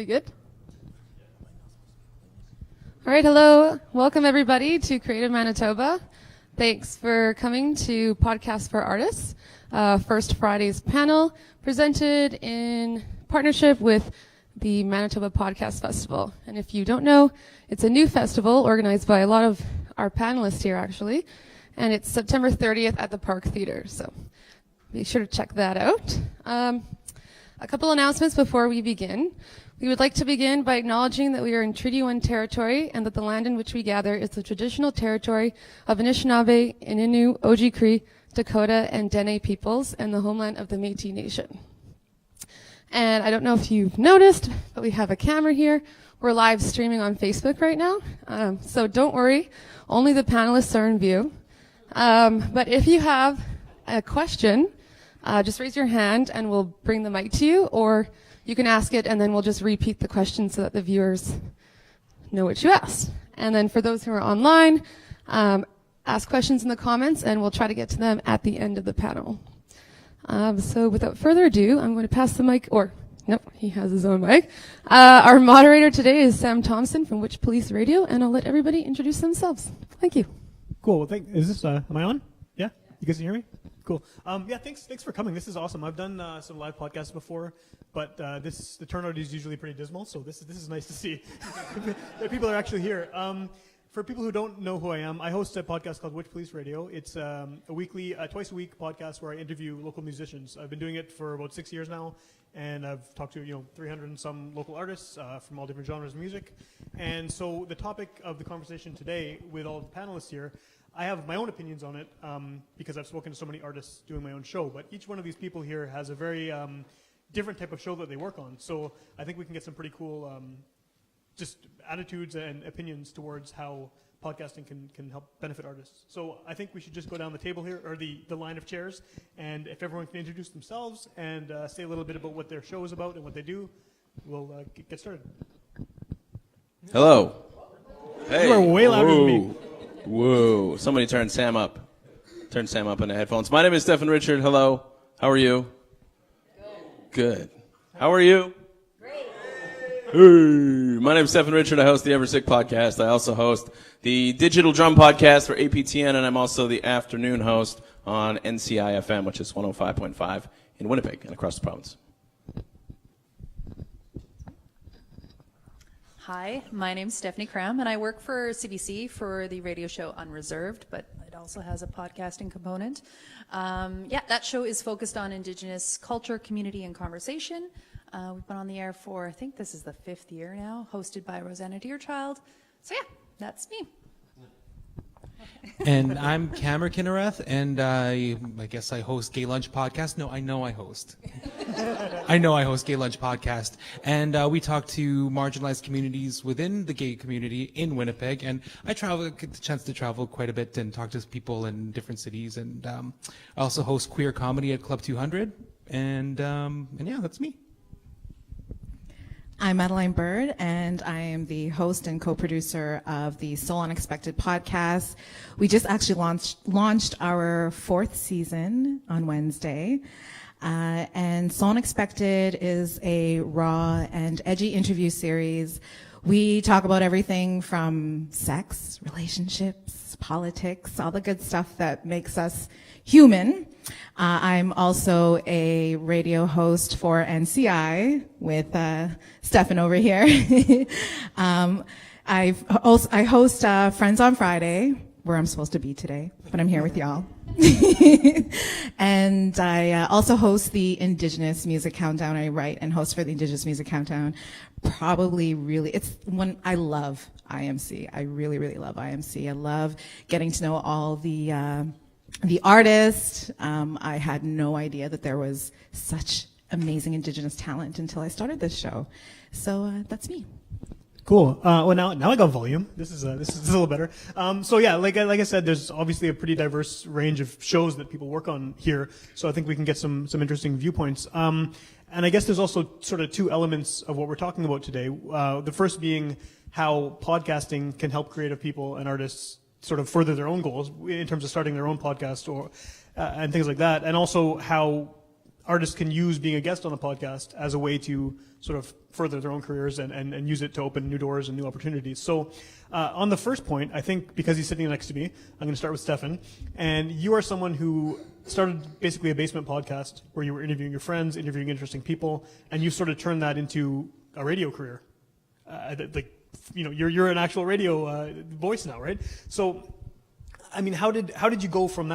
We good? All right, hello. Welcome, everybody, to Creative Manitoba. Thanks for coming to Podcast for Artists, First Friday's panel, presented in partnership with the Manitoba Podcast Festival. And if you don't know, it's a new festival organized by a lot of our panelists here, actually, and it's September 30th at the Park Theatre, so be sure to check that out. A couple announcements before we begin. We would like to begin by acknowledging that we are in Treaty 1 territory and that the land in which we gather is the traditional territory of Anishinaabe, Innu, Oji-Cree, Dakota, and Dene peoples and the homeland of the Métis Nation. And I don't know if you've noticed, but we have a camera here. We're live streaming on Facebook right now. So don't worry, only the panelists are in view. But if you have a question, just raise your hand and we'll bring the mic to you, or you can ask it and then we'll just repeat the question so that the viewers know what you asked. And then for those who are online, ask questions in the comments and we'll try to get to them at the end of the panel. So without further ado, I'm going to pass the mic, or nope, he has his own mic. Our moderator today is Sam Thompson from Witchpolice Radio, and I'll let everybody introduce themselves. Thank you. Cool. Well, is this, am I on? Yeah? You guys can hear me? Cool. Yeah, thanks for coming. This is awesome. I've done some live podcasts before, but the turnout is usually pretty dismal, so this is nice to see that people are actually here. For people who don't know who I am, I host a podcast called Witchpolice Radio. It's a weekly, twice a week podcast where I interview local musicians. I've been doing it for about 6 years now, and I've talked to 300 and some local artists from all different genres of music. And so the topic of the conversation today with all the panelists here, I have my own opinions on it because I've spoken to so many artists doing my own show. But each one of these people here has a very different type of show that they work on. So I think we can get some pretty cool just attitudes and opinions towards how podcasting can help benefit artists. So I think we should just go down the table here, or the line of chairs, and if everyone can introduce themselves and say a little bit about what their show is about and what they do, we'll get started. Hello. Hey. You are way louder than me. Whoa. Somebody turn Sam up. Turn Sam up in the headphones. My name is Stefan Richard. Hello. How are you? Good. How are you? Hey, my name is Stefan Richard. I host the Ever Sick podcast. I also host the Digital Drum podcast for APTN, and I'm also the afternoon host on NCI FM, which is 105.5 in Winnipeg and across the province. Hi, my name's Stephanie Cram, and I work for CBC for the radio show Unreserved, but it also has a podcasting component. That show is focused on Indigenous culture, community, and conversation. We've been on the air for, I think this is the 5th year now, hosted by Rosanna Deerchild. So yeah, that's me. And I'm Kammer Kinnarath, and I guess I host Gay Lunch Podcast. No, I know I host. I know I host Gay Lunch Podcast. And we talk to marginalized communities within the gay community in Winnipeg. And I get the chance to travel quite a bit and talk to people in different cities. And I also host queer comedy at Club 200. And yeah, that's me. I'm Adeline Bird, and I am the host and co-producer of the So Unexpected podcast. We just actually launched our 4th season on Wednesday. And So Unexpected is a raw and edgy interview series. We talk about everything from sex, relationships, politics, all the good stuff that makes us human. I'm also a radio host for NCI with Stefan over here. I host Friends on Friday, where I'm supposed to be today, but I'm here with y'all. And I also host the Indigenous Music Countdown. I write and host for the Indigenous Music Countdown. It's one I love IMC. I really, really love IMC. I love getting to know all the artists. I had no idea that there was such amazing Indigenous talent until I started this show. So that's me. Cool. Well, now I got volume. This is a little better. So yeah, like I said, there's obviously a pretty diverse range of shows that people work on here. So I think we can get some interesting viewpoints. And I guess there's also sort of two elements of what we're talking about today. The first being how podcasting can help creative people and artists sort of further their own goals in terms of starting their own podcast or and things like that, and also how artists can use being a guest on a podcast as a way to sort of further their own careers and use it to open new doors and new opportunities. So on the first point, I think because he's sitting next to me, I'm going to start with Stefan. And you are someone who started basically a basement podcast where you were interviewing your friends, interviewing interesting people, and you sort of turned that into a radio career. You're an actual radio voice now, right? So, I mean, how did you go from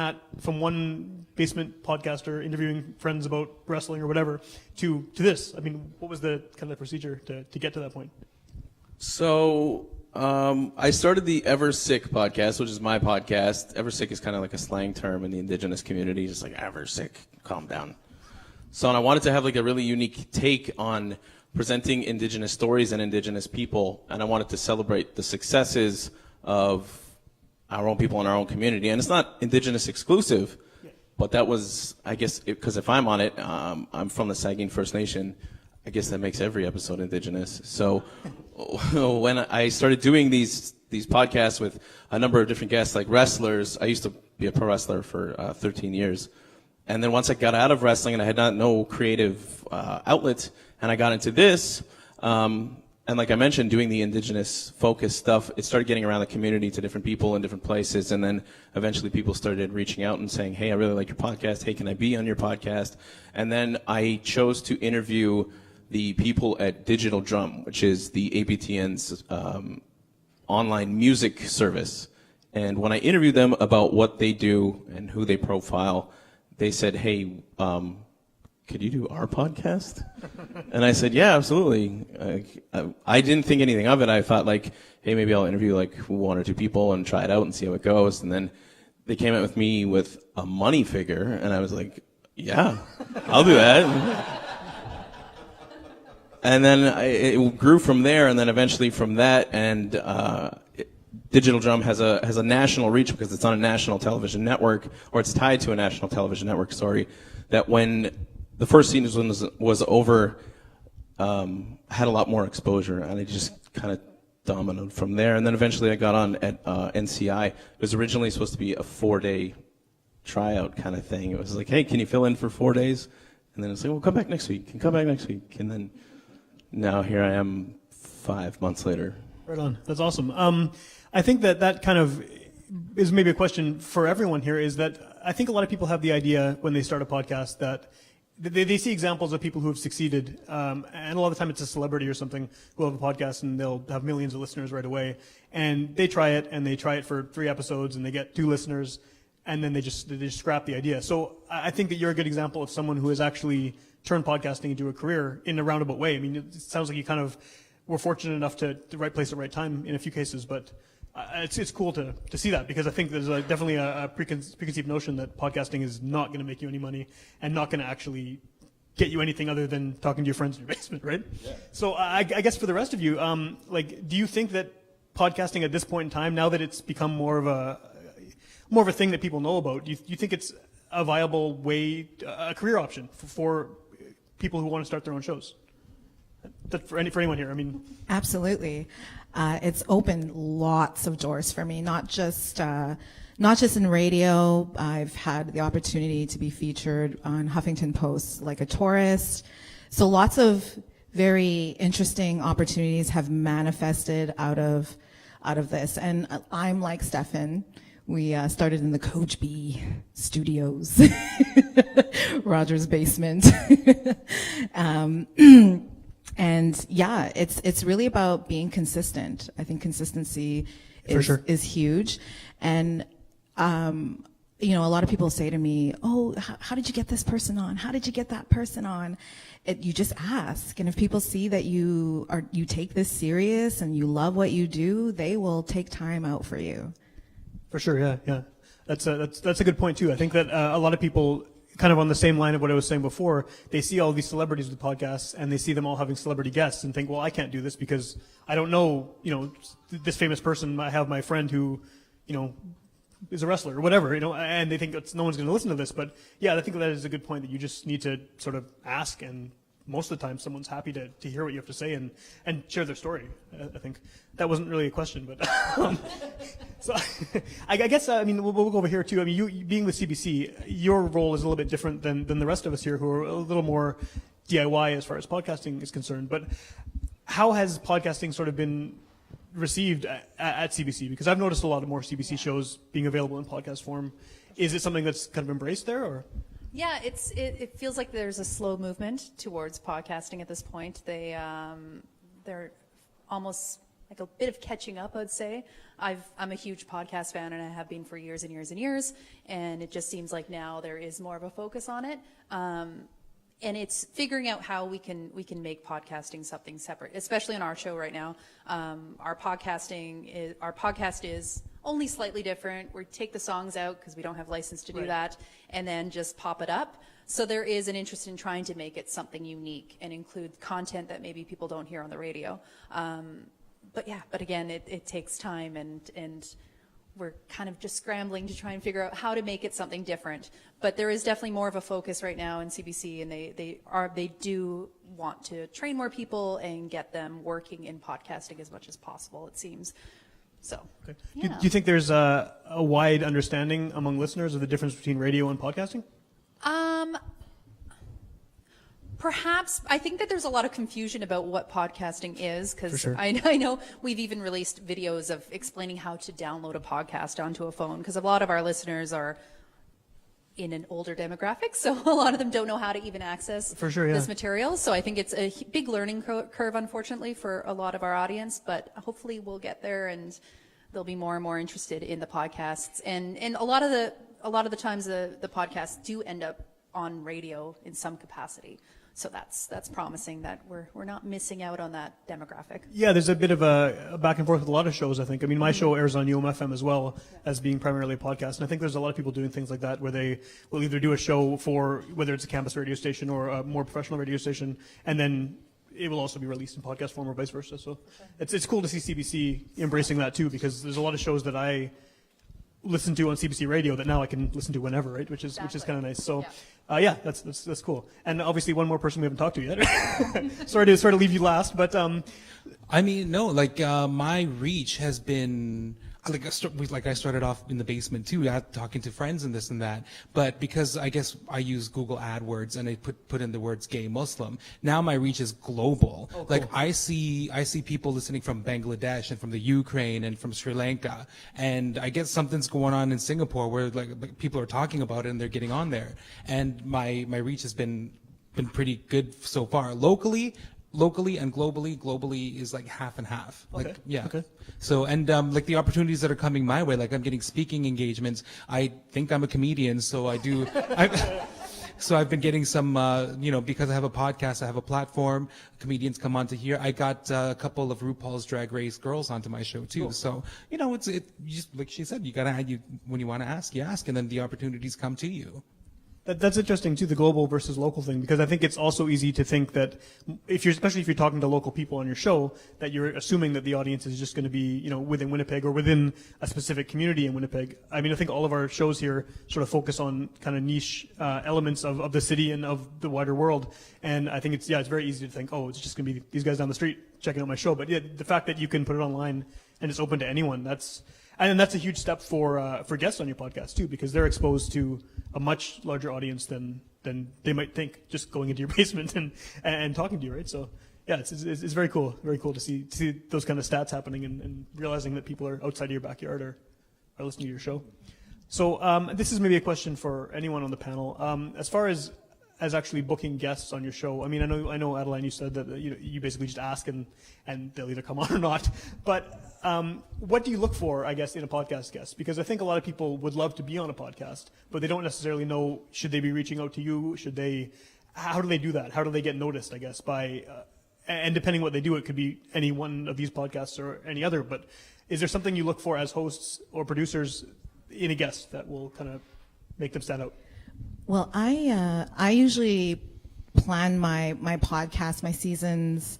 one basement podcaster interviewing friends about wrestling or whatever to this? I mean, what was the kind of procedure to get to that point? So I started the Ever Sick podcast, which is my podcast. Ever Sick is kind of like a slang term in the Indigenous community, just like ever sick, calm down. So and I wanted to have like a really unique take on presenting Indigenous stories and Indigenous people, and I wanted to celebrate the successes of our own people in our own community. And it's not Indigenous exclusive, but that was, I guess, because if I'm on it, I'm from the Saugeen First Nation. I guess that makes every episode Indigenous. So when I started doing these podcasts with a number of different guests, like wrestlers, I used to be a pro wrestler for 13 years. And then once I got out of wrestling and I had no creative outlet, and I got into this, and like I mentioned, doing the Indigenous focused stuff, it started getting around the community to different people in different places, and then eventually people started reaching out and saying, hey, I really like your podcast, hey, can I be on your podcast? And then I chose to interview the people at Digital Drum, which is the APTN's online music service. And when I interviewed them about what they do and who they profile, they said, hey, could you do our podcast? And I said, yeah, absolutely. I didn't think anything of it. I thought like, hey, maybe I'll interview like one or two people and try it out and see how it goes. And then they came out with me with a money figure, and I was like, yeah, I'll do that. And then it grew from there, and then eventually from that, and Digital Drum has a national reach because it's on a national television network, or it's tied to a national television network, that when the first season was over, had a lot more exposure, and it just kind of dominoed from there. And then eventually I got on at NCI. It was originally supposed to be a 4-day tryout kind of thing. It was like, hey, can you fill in for 4 days? And then it's like, well, come back next week. And then now here I am 5 months later. Right on. That's awesome. I think that kind of is maybe a question for everyone here, is that I think a lot of people have the idea when they start a podcast that they see examples of people who have succeeded, and a lot of the time it's a celebrity or something who have a podcast and they'll have millions of listeners right away, and they try it for 3 episodes and they get 2 listeners, and then they just scrap the idea. So I think that you're a good example of someone who has actually turned podcasting into a career in a roundabout way. I mean, it sounds like you kind of were fortunate enough to the right place at the right time in a few cases, but it's cool to see that, because I think there's definitely a preconceived notion that podcasting is not going to make you any money and not going to actually get you anything other than talking to your friends in your basement, right? Yeah. So I guess for the rest of you, do you think that podcasting at this point in time, now that it's become more of a thing that people know about, do you think it's a viable way, a career option for people who want to start their own shows? For anyone here, I mean. Absolutely. It's opened lots of doors for me, not just in radio. I've had the opportunity to be featured on Huffington Post like a tourist. So lots of very interesting opportunities have manifested out of this. And I'm like Stefan. We started in the Coach B studios, Roger's basement. And yeah, it's really about being consistent. I think consistency is huge. And, a lot of people say to me, oh, how did you get this person on? How did you get that person on? You just ask. And if people see that you take this serious and you love what you do, they will take time out for you. For sure. Yeah. That's a good point too. I think that a lot of people, kind of on the same line of what I was saying before, they see all these celebrities with podcasts and they see them all having celebrity guests and think, well, I can't do this because I don't know, this famous person. I have my friend who, is a wrestler or whatever, and they think no one's going to listen to this. But yeah, I think that is a good point, that you just need to sort of ask and most of the time someone's happy to hear what you have to say and share their story. I think that wasn't really a question, but so I guess we'll go over here too. I mean, you being with CBC, your role is a little bit different than the rest of us here, who are a little more DIY as far as podcasting is concerned. But how has podcasting sort of been received at CBC? Because I've noticed a lot of more CBC shows being available in podcast form. Is it something that's kind of embraced there, or? Yeah, it feels like there's a slow movement towards podcasting at this point. They're almost like a bit of catching up, I'd say. I'm a huge podcast fan, and I have been for years and years and years. And it just seems like now there is more of a focus on it. And it's figuring out how we can make podcasting something separate, especially on our show right now. Our podcast is only slightly different. We take the songs out because we don't have license to do that, and then just pop it up. So there is an interest in trying to make it something unique and include content that maybe people don't hear on the radio. But again, it takes time, and we're kind of just scrambling to try and figure out how to make it something different. But there is definitely more of a focus right now in CBC, and they do want to train more people and get them working in podcasting as much as possible, it seems. So, okay. Yeah. Do you think there's a wide understanding among listeners of the difference between radio and podcasting? Perhaps. I think that there's a lot of confusion about what podcasting is, because sure. I know we've even released videos of explaining how to download a podcast onto a phone, because a lot of our listeners are in an older demographic, so a lot of them don't know how to even access this material. So I think it's a big learning curve, unfortunately, for a lot of our audience, but hopefully we'll get there and they'll be more and more interested in the podcasts. And a lot of the times the podcasts do end up on radio in some capacity. So that's promising that we're not missing out on that demographic. Yeah, there's a bit of a back and forth with a lot of shows, I think. I mean, my show airs on UMFM as well as being primarily a podcast. And I think there's a lot of people doing things like that where they will either do a show for whether it's a campus radio station or a more professional radio station, and then it will also be released in podcast form or vice versa. So it's cool to see CBC embracing that too, because there's a lot of shows that I listen to on CBC Radio that now I can listen to whenever, right? Which is kind of nice. So. Yeah, that's cool. And obviously one more person we haven't talked to yet. Sorry to leave you last, but I mean, no, my reach has been I started off in the basement too, talking to friends and this and that. But because I guess I use Google AdWords and I put in the words gay Muslim, now my reach is global. Oh, cool. I see people listening from Bangladesh and from the Ukraine and from Sri Lanka, and I guess something's going on in Singapore where people are talking about it and they're getting on there. And my reach has been pretty good so far. Locally and globally is like half and half. Okay. Okay. So, and the opportunities that are coming my way, I'm getting speaking engagements. I think I'm a comedian, so I do. So I've been getting some, because I have a podcast, I have a platform, comedians come onto here. I got a couple of RuPaul's Drag Race girls onto my show too. Cool. So, you just, like she said, when you want to ask, you ask, and then the opportunities come to you. That's interesting too, the global versus local thing, because I think it's also easy to think that especially if you're talking to local people on your show, that you're assuming that the audience is just going to be, within Winnipeg or within a specific community in Winnipeg. I mean, I think all of our shows here sort of focus on kind of niche elements of the city and of the wider world. And I think it's very easy to think, it's just going to be these guys down the street checking out my show. But yeah, the fact that you can put it online and it's open to anyone, that's a huge step for guests on your podcast too, because they're exposed to a much larger audience than they might think just going into your basement and talking to you, right? So yeah, it's very cool to see those kind of stats happening and realizing that people are outside of your backyard are listening to your show. So this is maybe a question for anyone on the panel. As far as actually booking guests on your show, I mean, I know Adeline, you said that you basically just ask and they'll either come on or not. But what do you look for, I guess, in a podcast guest? Because I think a lot of people would love to be on a podcast, but they don't necessarily know, should they be reaching out to you? How do they do that? How do they get noticed, I guess, and depending what they do, it could be any one of these podcasts or any other, but is there something you look for as hosts or producers in a guest that will kind of make them stand out? Well, I usually plan my podcast, my seasons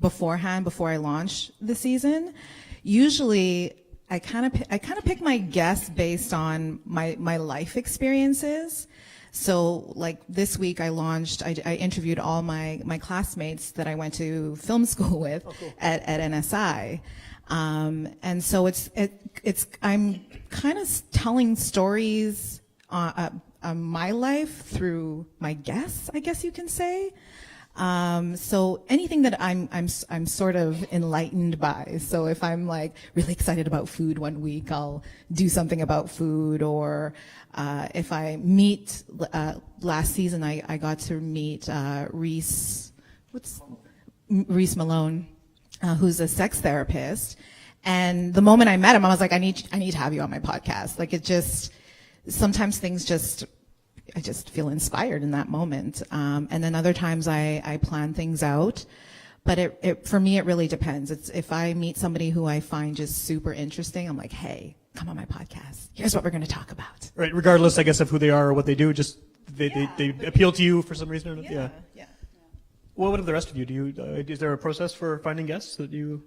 beforehand, before I launch the season. Usually, I kind of pick my guests based on my life experiences. So like this week I interviewed all my classmates that I went to film school with at NSI. And so I'm kind of telling stories on my life through my guests, I guess you can say. So anything that I'm sort of enlightened by. So if I'm like really excited about food one week, I'll do something about food. Or if I meet last season, I got to meet Reese Malone, who's a sex therapist. And the moment I met him, I was like, I need to have you on my podcast. Like sometimes I just feel inspired in that moment. And then other times I plan things out. But for me, it really depends. If I meet somebody who I find just super interesting, I'm like, hey, come on my podcast. Here's what we're going to talk about. Right, regardless, I guess, of who they are or what they do, just they appeal to you for some reason or not? Yeah. Well, what about the rest of you? Is there a process for finding guests that you...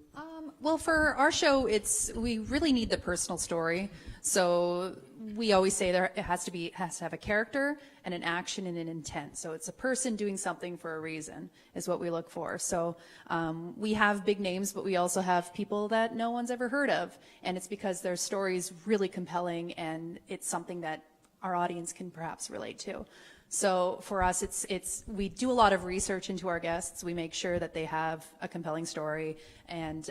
Well, for our show, we really need the personal story. So we always say it has to have a character and an action and an intent. So it's a person doing something for a reason is what we look for. So we have big names, but we also have people that no one's ever heard of. And it's because their story's really compelling and it's something that our audience can perhaps relate to. So for us, we do a lot of research into our guests. We make sure that they have a compelling story, and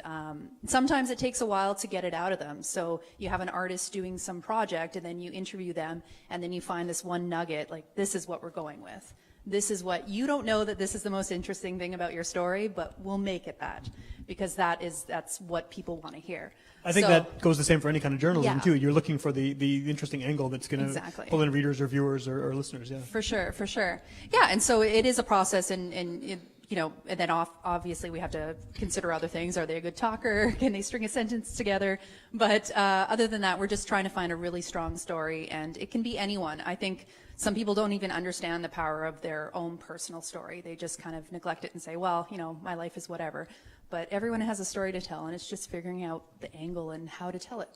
sometimes it takes a while to get it out of them. So you have an artist doing some project, and then you interview them, and then you find this one nugget, like, this is what we're going with. This is what, you don't know that this is the most interesting thing about your story, but we'll make it that, because that's what people want to hear. I think that goes the same for any kind of journalism, too. You're looking for the interesting angle that's going to pull in readers or viewers or listeners, yeah. For sure. Yeah, and so it is a process, and then obviously we have to consider other things. Are they a good talker? Can they string a sentence together? But other than that, we're just trying to find a really strong story, and it can be anyone. I think some people don't even understand the power of their own personal story. They just kind of neglect it and say, well, my life is whatever. But everyone has a story to tell, and it's just figuring out the angle and how to tell it.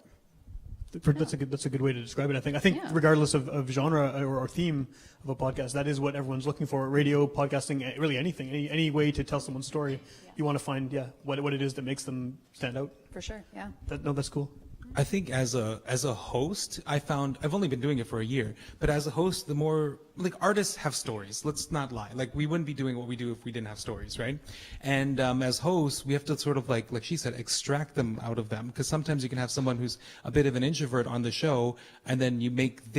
That's a good way to describe it, I think. I think regardless of genre or theme of a podcast, that is what everyone's looking for. Radio, podcasting, really anything, any way to tell someone's story. You want to find, what it is that makes them stand out. For sure, yeah. That's cool. I think as a host, I've only been doing it for a year, but as a host, the more, like, artists have stories. Let's not lie. Like, we wouldn't be doing what we do if we didn't have stories, right? And as hosts, we have to sort of, like she said, extract them out of them, because sometimes you can have someone who's a bit of an introvert on the show, and then you make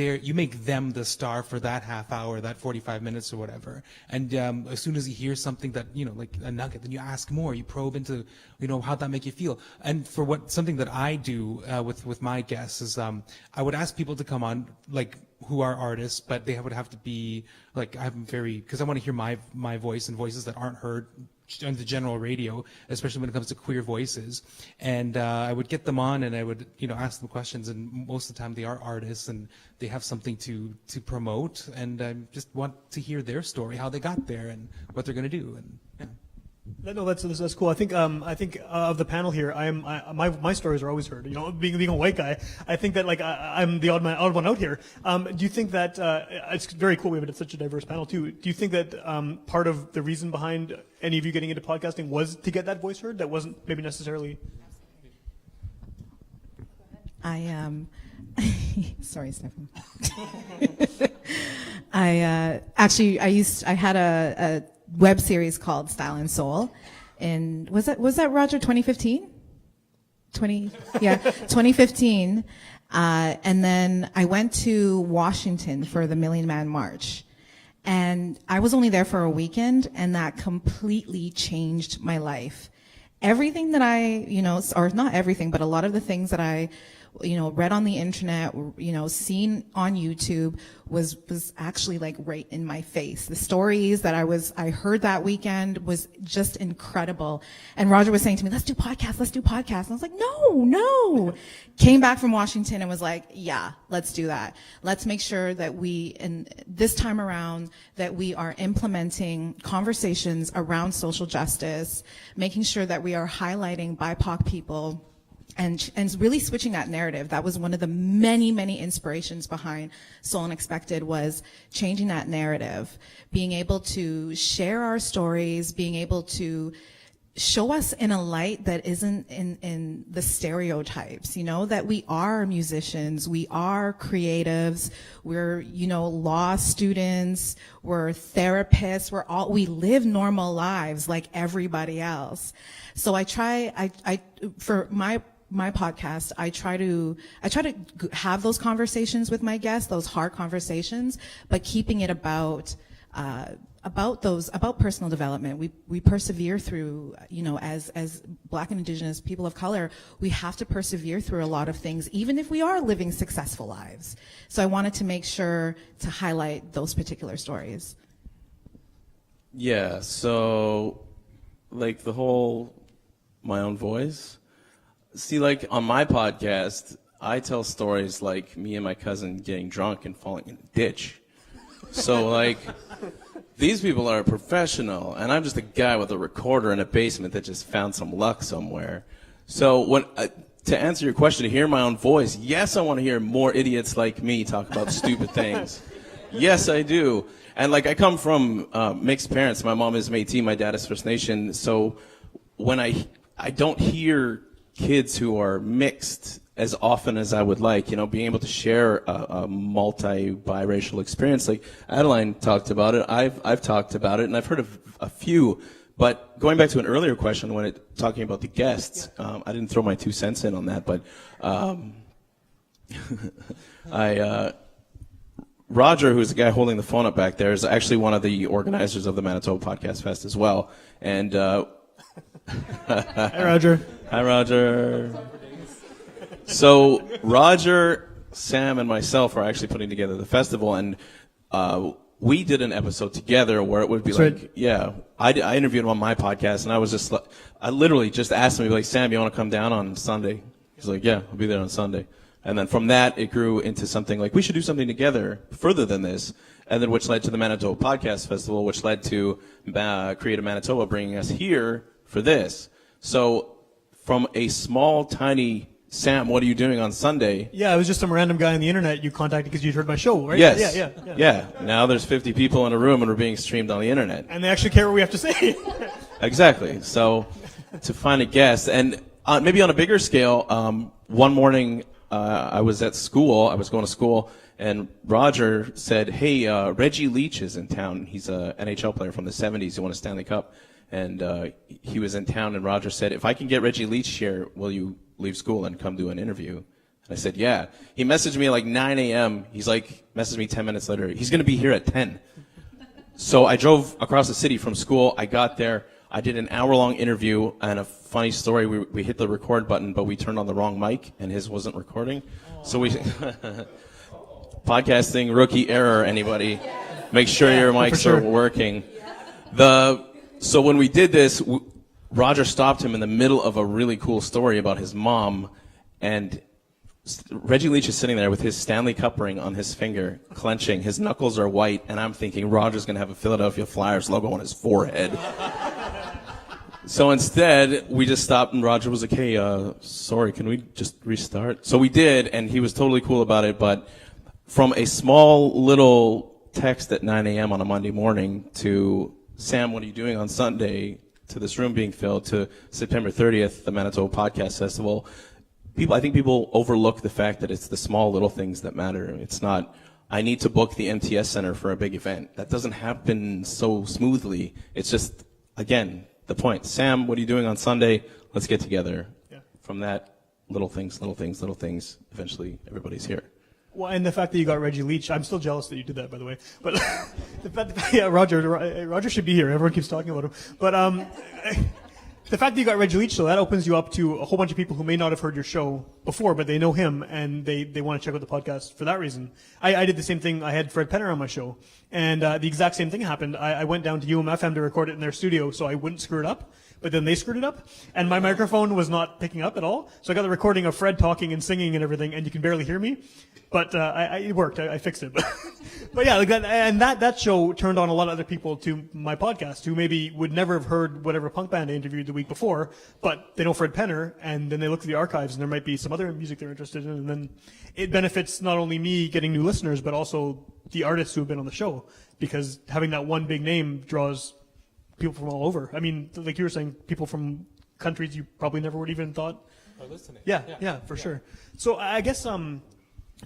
them the star for that half hour, that 45 minutes or whatever. And as soon as you hear something that, like a nugget, then you ask more, you probe into, how'd that make you feel? And for something that I do with my guests is I would ask people to come on, like, who are artists, but they would have to be, like, because I want to hear my voice and voices that aren't heard on the general radio, especially when it comes to queer voices. And I would get them on and I would, ask them questions, and most of the time they are artists and they have something to promote, and I just want to hear their story, how they got there and what they're going to do. And No, that's cool. I think of the panel here, my stories are always heard. Being a white guy, I think that, like, I'm the odd one out here. Do you think that it's very cool we have such a diverse panel too? Do you think that part of the reason behind any of you getting into podcasting was to get that voice heard? That wasn't maybe necessarily. Sorry, Stefan. I had a web series called Style and Soul, and was that Roger 2015? 2015. And then I went to Washington for the Million Man March, and I was only there for a weekend, and that completely changed my life. Everything that or not everything, but a lot of the things that I read on the internet, seen on YouTube was actually, like, right in my face. The stories that I heard that weekend was just incredible. And Roger was saying to me, let's do podcasts. And I was like, no. Came back from Washington and was like, yeah, let's do that. Let's make sure that this time around, that we are implementing conversations around social justice, making sure that we are highlighting BIPOC people and really switching that narrative. That was one of the many inspirations behind Soul Unexpected, was changing that narrative, being able to share our stories, being able to show us in a light that isn't in the stereotypes, that we are musicians, we are creatives, we're, law students, we're therapists, we live normal lives like everybody else. So for my podcast, I try to have those conversations with my guests, those hard conversations, but keeping it about personal development. We persevere through, as Black and Indigenous people of color, we have to persevere through a lot of things, even if we are living successful lives. So I wanted to make sure to highlight those particular stories. Yeah, so like the whole my own voice. See, like on my podcast, I tell stories like me and my cousin getting drunk and falling in a ditch. So like, these people are professional, and I'm just a guy with a recorder in a basement that just found some luck somewhere. So to answer your question, to hear my own voice, yes, I want to hear more idiots like me talk about stupid things. Yes, I do. And like, I come from mixed parents. My mom is Métis, my dad is First Nation. So when I don't hear kids who are mixed as often as I would like, being able to share a multi-biracial experience. Like Adeline talked about it, I've talked about it, and I've heard of a few. But going back to an earlier question, talking about the guests, I didn't throw my 2 cents in on that, but Roger, who's the guy holding the phone up back there, is actually one of the organizers of the Manitoba Podcast Fest as well. And Hi, Roger. Hi, Roger. So Roger, Sam, and myself are actually putting together the festival, and we did an episode together where it would be I interviewed him on my podcast, and I literally just asked him, like, Sam, you want to come down on Sunday? He's like, yeah, I'll be there on Sunday. And then from that, it grew into something like, we should do something together further than this, and then which led to the Manitoba Podcast Festival, which led to Creative Manitoba bringing us here for this. So from a small, tiny, Sam, what are you doing on Sunday? Yeah, I was just some random guy on the internet you contacted because you'd heard my show, right? Yes. Yeah. Now there's 50 people in a room and we're being streamed on the internet. And they actually care what we have to say. Exactly. So to find a guest, and maybe on a bigger scale, one morning I was at school, I was going to school, and Roger said, hey, Reggie Leach is in town. He's an NHL player from the 70s. He won a Stanley Cup. And he was in town, and Roger said, if I can get Reggie Leach here, will you leave school and come do an interview? And I said, yeah. He messaged me at like 9 a.m. He's like, messaged me 10 minutes later. He's going to be here at 10. So I drove across the city from school. I got there. I did an hour-long interview, and a funny story, we hit the record button, but we turned on the wrong mic, and his wasn't recording. So we... Podcasting, rookie error, anybody. Make sure your mics are working. So when we did this, Roger stopped him in the middle of a really cool story about his mom, and Reggie Leach is sitting there with his Stanley Cup ring on his finger, clenching. His knuckles are white, and I'm thinking Roger's going to have a Philadelphia Flyers logo on his forehead. So instead, we just stopped, and Roger was like, hey, sorry, can we just restart? So we did, and he was totally cool about it, but from a small little text at 9 a.m. on a Monday morning to, Sam, what are you doing on Sunday, to this room being filled, to September 30th, the Manitoba Podcast Festival, I think people overlook the fact that it's the small little things that matter. It's not, I need to book the MTS Center for a big event. That doesn't happen so smoothly. It's just, again, the point. Sam, what are you doing on Sunday? Let's get together. Yeah. From that, little things, eventually everybody's here. Well, and the fact that you got Reggie Leach, I'm still jealous that you did that, by the way. But the fact, yeah, Roger should be here. Everyone keeps talking about him. But the fact that you got Reggie Leach, so that opens you up to a whole bunch of people who may not have heard your show before, but they know him and they want to check out the podcast for that reason. I did the same thing. I had Fred Penner on my show, and the exact same thing happened. I went down to UMFM to record it in their studio, so I wouldn't screw it up. but then they screwed it up, and my microphone was not picking up at all. So I got the recording of Fred talking and singing and everything, and you can barely hear me. But it worked. I fixed it. But yeah, like that, and that show turned on a lot of other people to my podcast who maybe would never have heard whatever punk band I interviewed the week before, but they know Fred Penner, and then they look at the archives, and there might be some other music they're interested in, and then it benefits not only me getting new listeners, but also the artists who have been on the show, because having that one big name draws people from all over. I mean, like you were saying, people from countries you probably never would even thought. Are listening. Yeah, for sure. So I guess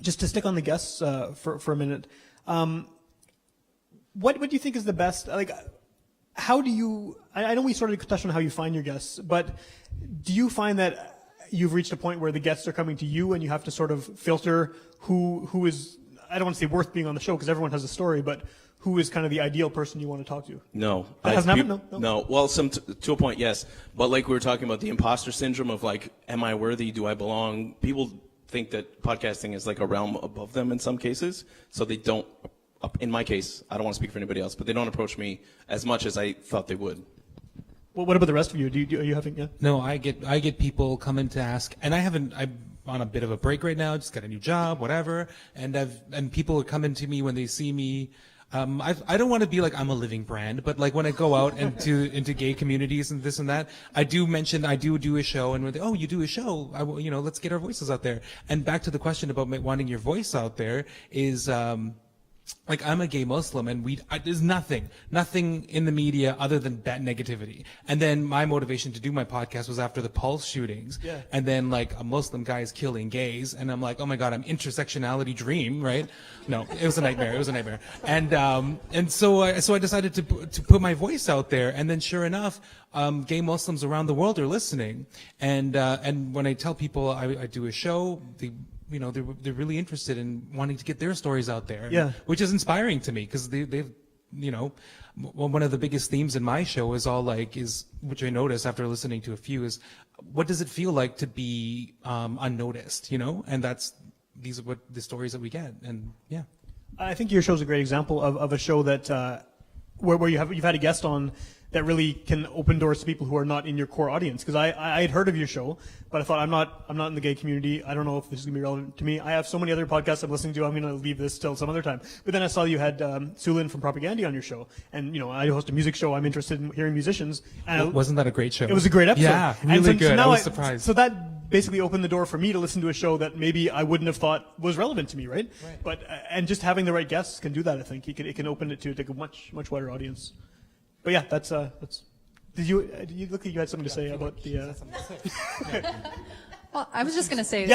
just to stick on the guests for a minute, what do you think is the best? Like, how do you? I know we sort of touched on how you find your guests, but do you find that you've reached a point where the guests are coming to you and you have to sort of filter who is? I don't want to say worth being on the show because everyone has a story, but who is kind of the ideal person you want to talk to? No. That hasn't happened? No. Well, to a point, yes. But like we were talking about the imposter syndrome of like, am I worthy? Do I belong? People think that podcasting is like a realm above them in some cases. So they don't, in my case, I don't want to speak for anybody else, but they don't approach me as much as I thought they would. Well, what about the rest of you? Are you having, yeah? No, I get people coming to ask, and I'm on a bit of a break right now, just got a new job, whatever, and people are coming to me when they see me. I don't want to be like I'm a living brand, but like when I go out into gay communities and this and that, I do mention I do a show, and when they, oh, you do a show, let's get our voices out there. And back to the question about wanting your voice out there is. Like I'm a gay Muslim, and there's nothing in the media other than that negativity. And then my motivation to do my podcast was after the Pulse shootings. Yeah. And then like a Muslim guy is killing gays, and I'm like, oh my God, I'm intersectionality dream, right? No, it was a nightmare. And so I decided to put my voice out there, and then sure enough, gay Muslims around the world are listening. And when I tell people I do a show, they're really interested in wanting to get their stories out there. Yeah. Which is inspiring to me because they've one of the biggest themes in my show is which I noticed after listening to a few is what does it feel like to be unnoticed, and these are what the stories that we get. And yeah. I think your show's a great example of a show that where you've had a guest on that really can open doors to people who are not in your core audience. Because I had heard of your show, but I thought I'm not in the gay community. I don't know if this is gonna be relevant to me. I have so many other podcasts I'm listening to. I'm gonna leave this till some other time. But then I saw you had Sulin from Propaganda on your show, and I host a music show. I'm interested in hearing musicians. And wasn't that a great show? It was a great episode. Yeah, really good. So I was surprised. So that basically opened the door for me to listen to a show that maybe I wouldn't have thought was relevant to me, right? But and just having the right guests can do that. I think it can open it to a much wider audience. But yeah, that's. Did you look like you had something to say about the? Well, I was just going to say,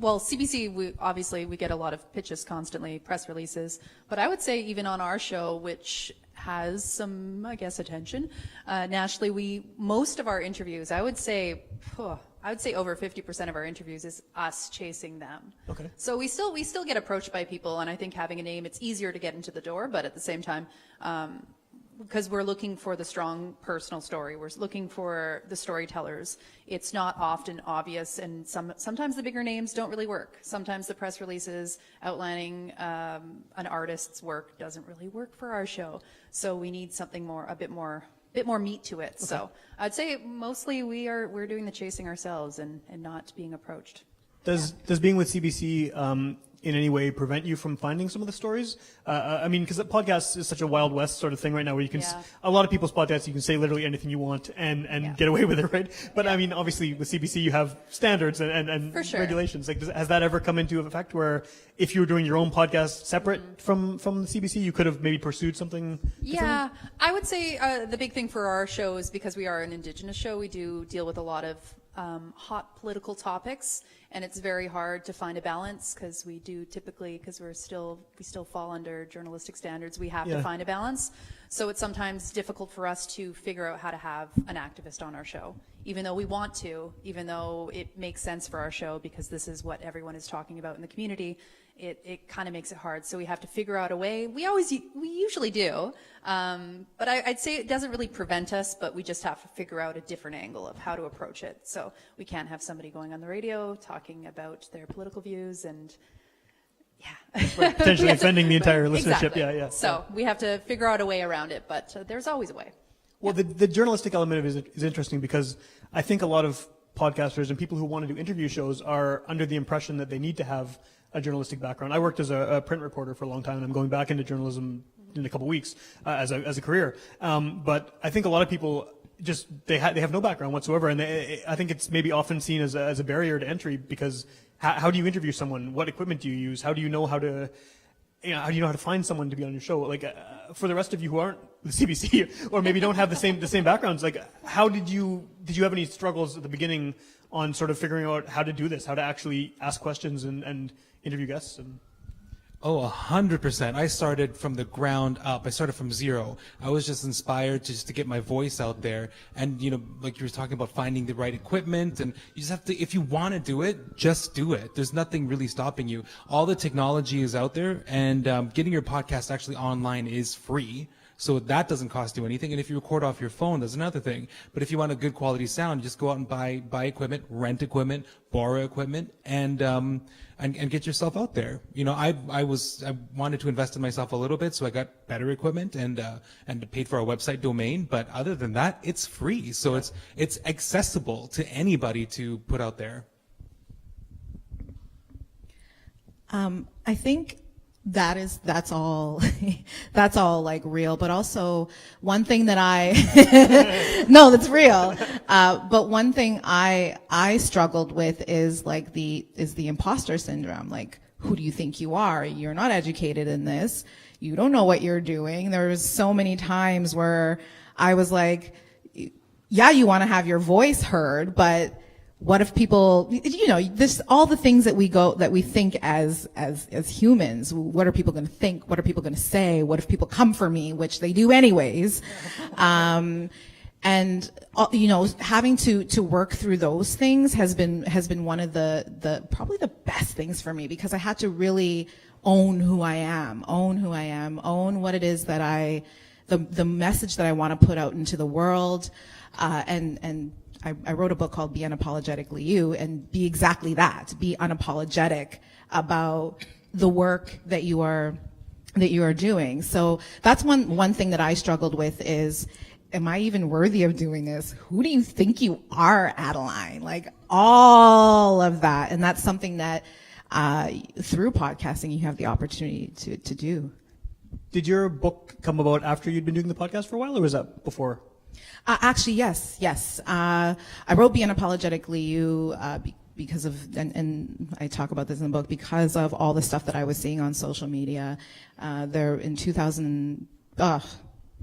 well, CBC, we get a lot of pitches constantly, press releases, but I would say even on our show, which has some, I guess, attention nationally, most of our interviews, I would say over 50% of our interviews is us chasing them. Okay. So we still get approached by people, and I think having a name, it's easier to get into the door, but at the same time, because we're looking for the strong personal story. We're looking for the storytellers. It's not often obvious, and sometimes the bigger names don't really work. Sometimes the press releases outlining an artist's work doesn't really work for our show. So we need something a bit more meat to it. Okay. So I'd say mostly we're doing the chasing ourselves and not being approached. Does being with CBC in any way prevent you from finding some of the stories? I mean, because the podcast is such a Wild West sort of thing right now where you can, a lot of people's podcasts, you can say literally anything you want and get away with it, right? But I mean, obviously with CBC, you have standards and regulations. Like, has that ever come into effect where if you were doing your own podcast separate from the CBC, you could have maybe pursued something different? Yeah, I would say the big thing for our show is because we are an Indigenous show, we do deal with a lot of hot political topics, and it's very hard to find a balance because we still fall under journalistic standards. We have to find a balance. So it's sometimes difficult for us to figure out how to have an activist on our show, even though we want to, even though it makes sense for our show because this is what everyone is talking about in the community. It kind of makes it hard. So we have to figure out a way. We usually do. But I'd say it doesn't really prevent us, but we just have to figure out a different angle of how to approach it. So we can't have somebody going on the radio talking about their political views and potentially offending the entire listenership. Exactly. So we have to figure out a way around it, but there's always a way. Well, the journalistic element of it is interesting because I think a lot of podcasters and people who want to do interview shows are under the impression that they need to have a journalistic background. I worked as a print reporter for a long time, and I'm going back into journalism in a couple weeks as a career. But I think a lot of people just they have no background whatsoever, and I think it's maybe often seen as a barrier to entry because how do you interview someone? What equipment do you use? How do you know how to how do you know how to find someone to be on your show? Like for the rest of you who aren't the CBC or maybe don't have the same backgrounds, like how did you have any struggles at the beginning on sort of figuring out how to do this, how to actually ask questions and interview guests? Oh, 100%. I started from the ground up. I started from zero. I was just inspired just to get my voice out there. And, like you were talking about finding the right equipment, and you just have to, if you want to do it, just do it. There's nothing really stopping you. All the technology is out there, and getting your podcast actually online is free. So that doesn't cost you anything. And if you record off your phone, that's another thing. But if you want a good quality sound, just go out and buy equipment, rent equipment, borrow equipment, and get yourself out there. I wanted to invest in myself a little bit, so I got better equipment and paid for a website domain. But other than that, it's free. So it's accessible to anybody to put out there. I think that's all like real, but also one thing that no, that's real. But one thing I struggled with is the imposter syndrome. Like, who do you think you are? You're not educated in this. You don't know what you're doing. There's so many times where I was like, yeah, you want to have your voice heard, but what if people, this, all the things that we think as humans, what are people going to think? What are people going to say? What if people come for me, which they do anyways? And, having to work through those things has been one of the probably the best things for me, because I had to really own who I am, own what it is that the message that I want to put out into the world, and I wrote a book called Be Unapologetically You, and be exactly that. Be unapologetic about the work that you are doing. So that's one thing that I struggled with is, am I even worthy of doing this? Who do you think you are, Adeline? Like, all of that. And that's something that through podcasting you have the opportunity to do. Did your book come about after you'd been doing the podcast for a while, or was that before? Actually, yes. I wrote Be Unapologetically You because of, and I talk about this in the book, because of all the stuff that I was seeing on social media. There in 2000,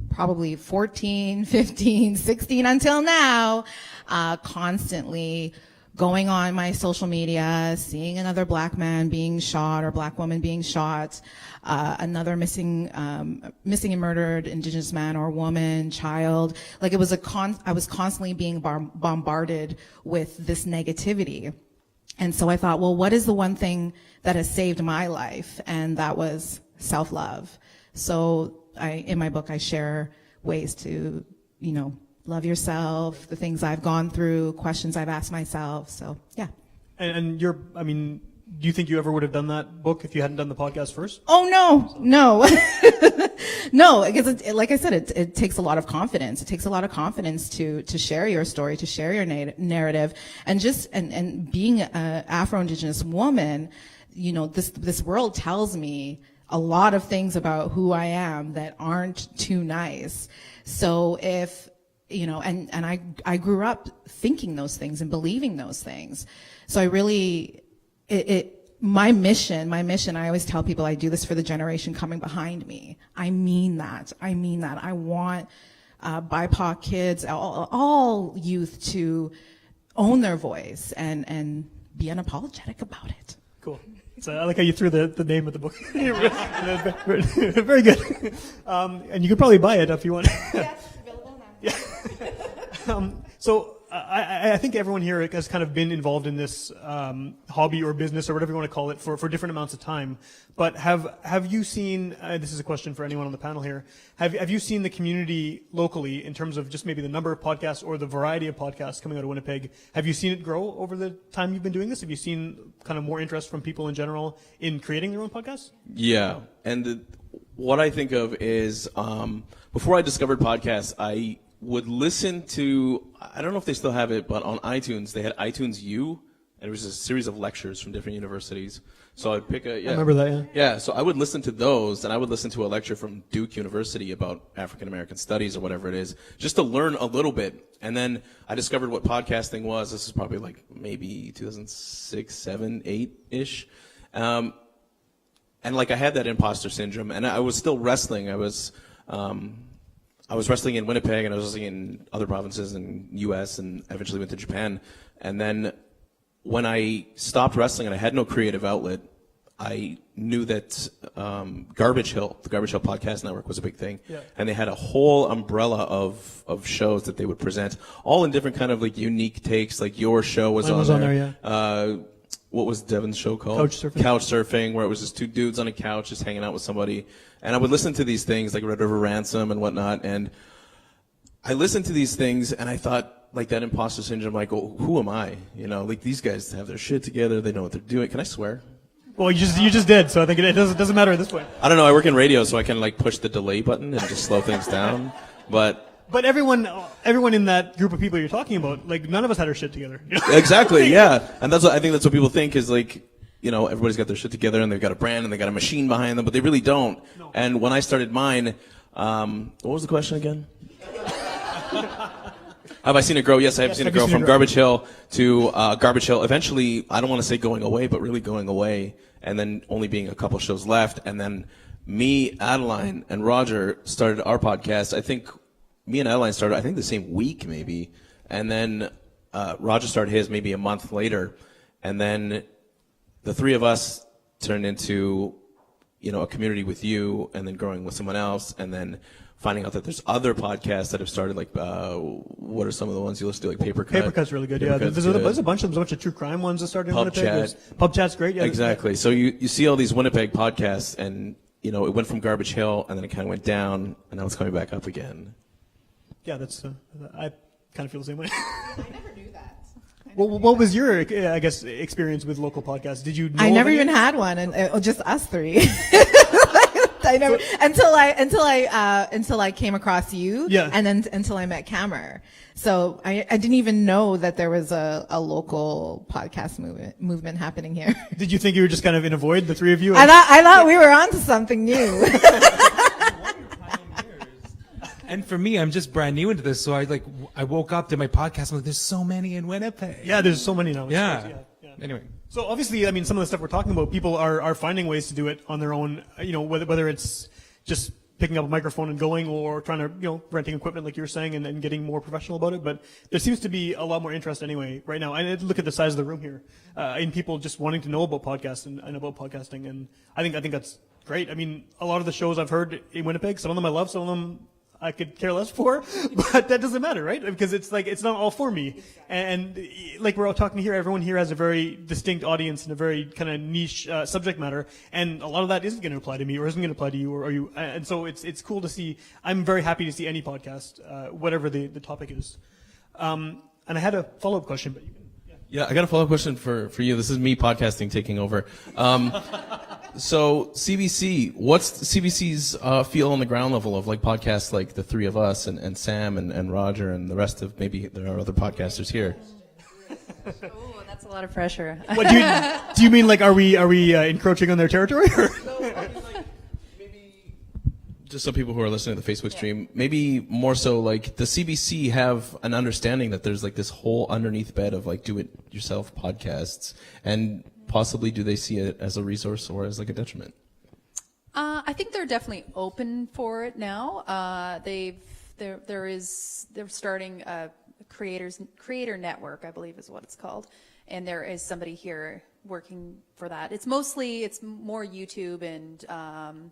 probably 14, 15, 16 until now, constantly going on my social media, seeing another black man being shot or black woman being shot, another missing and murdered Indigenous man or woman, child. Like, it was I was constantly being bombarded with this negativity. And so I thought, well, what is the one thing that has saved my life? And that was self-love. So in my book, I share ways to, love yourself, the things I've gone through, questions I've asked myself. So, yeah. And do you think you ever would have done that book if you hadn't done the podcast first? Oh, no. No, because like I said, it takes a lot of confidence. It takes a lot of confidence to share your story, to share your narrative, and being an Afro-Indigenous woman, this world tells me a lot of things about who I am that aren't too nice. So if, and I grew up thinking those things and believing those things. So I really, my mission, I always tell people I do this for the generation coming behind me. I mean that. I want BIPOC kids, all youth to own their voice and be unapologetic about it. Cool. So I like how you threw the name of the book. Very good. And you could probably buy it if you want. Yes, available now. Yeah. So I think everyone here has kind of been involved in this hobby or business or whatever you want to call it for different amounts of time. But have you seen, this is a question for anyone on the panel here, have you seen the community locally in terms of just maybe the number of podcasts or the variety of podcasts coming out of Winnipeg? Have you seen it grow over the time you've been doing this? Have you seen kind of more interest from people in general in creating their own podcasts? Yeah. And what I think of is before I discovered podcasts, I would listen to, I don't know if they still have it, but on iTunes, they had iTunes U, and it was a series of lectures from different universities. So I'd pick a, yeah. I remember that, yeah. Yeah, so I would listen to those, and I would listen to a lecture from Duke University about African American studies or whatever it is, just to learn a little bit. And then I discovered what podcasting was. This is probably like maybe 2006, 7, 8-ish. And like I had that imposter syndrome, and I was still wrestling. I was wrestling in Winnipeg, and I was wrestling in other provinces in U.S., and eventually went to Japan. And then when I stopped wrestling and I had no creative outlet, I knew that Garbage Hill, the Garbage Hill Podcast Network, was a big thing. Yeah. And they had a whole umbrella of shows that they would present, all in different kind of like unique takes. Like your show was on there. Yeah. What was Devin's show called? Couch Surfing, where it was just two dudes on a couch just hanging out with somebody. And I would listen to these things like Red River Ransom and whatnot. And I listened to these things and I thought, like that imposter syndrome, like, oh, who am I? You know, like these guys have their shit together. They know what they're doing. Can I swear? Well, you just did, so I think it doesn't matter at this point. I don't know. I work in radio, so I can like push the delay button and just slow things down. But everyone in that group of people you're talking about, like none of us had our shit together. You know? Exactly, yeah. And I think that's what people think is like, you know, everybody's got their shit together and they've got a brand and they got a machine behind them, but they really don't. No. And when I started mine, what was the question again? Have I seen it grow? Yes, I have seen it grow from Garbage Hill to Garbage Hill. Eventually, I don't want to say going away, but really going away, and then only being a couple shows left. And then me, Adeline, and Roger started our podcast. I think me and Adeline started, I think, the same week maybe. And then Roger started his maybe a month later. And then the three of us turned into, you know, a community with you, and then growing with someone else, and then finding out that there's other podcasts that have started, like, what are some of the ones you listen to, like Paper Cut? Paper Cut's really good, yeah. There's a bunch of true crime ones that started in Winnipeg. Pub Chat's great, yeah. Exactly. So you see all these Winnipeg podcasts, and, you know, it went from Garbage Hill, and then it kind of went down, and now it's coming back up again. Yeah, that's, I kind of feel the same way. I never knew that. Well, what was your, I guess, experience with local podcasts? Did you know I never even had one, and just us three. I never until I came across you, yeah. And then until I met Kammer. So I didn't even know that there was a local podcast movement happening here. Did you think you were just kind of in a void, the three of you? I thought we were onto something new. And for me, I'm just brand new into this, so I woke up to my podcast. I'm like, there's so many in Winnipeg. Yeah, there's so many now. Yeah. Anyway. So obviously, I mean, some of the stuff we're talking about, people are finding ways to do it on their own. You know, whether it's just picking up a microphone and going, or trying to, you know, renting equipment like you were saying, and getting more professional about it. But there seems to be a lot more interest anyway right now. And look at the size of the room here, in people just wanting to know about podcasts and about podcasting. And I think that's great. I mean, a lot of the shows I've heard in Winnipeg, some of them I love, some of them I could care less for, but that doesn't matter, right? Because it's like, it's not all for me. And like we're all talking here, everyone here has a very distinct audience and a very kind of niche subject matter. And a lot of that isn't going to apply to me, or isn't going to apply to you, or you. And so it's cool to see. I'm very happy to see any podcast, whatever the topic is. And I had a follow-up question, but you can. Yeah, I got a follow-up question for you. This is me podcasting taking over. So CBC, what's CBC's feel on the ground level of like podcasts like the three of us and Sam and Roger and the rest of, maybe there are other podcasters here? Oh, that's a lot of pressure. What do you mean, like, are we encroaching on their territory? Or? Just some people who are listening to the Facebook stream, maybe more so, like, does CBC have an understanding that there's like this whole underneath bed of like do-it-yourself podcasts, and possibly do they see it as a resource or as like a detriment? I think they're definitely open for it now. They're starting a creator network, I believe is what it's called, and there is somebody here working for that. It's more YouTube and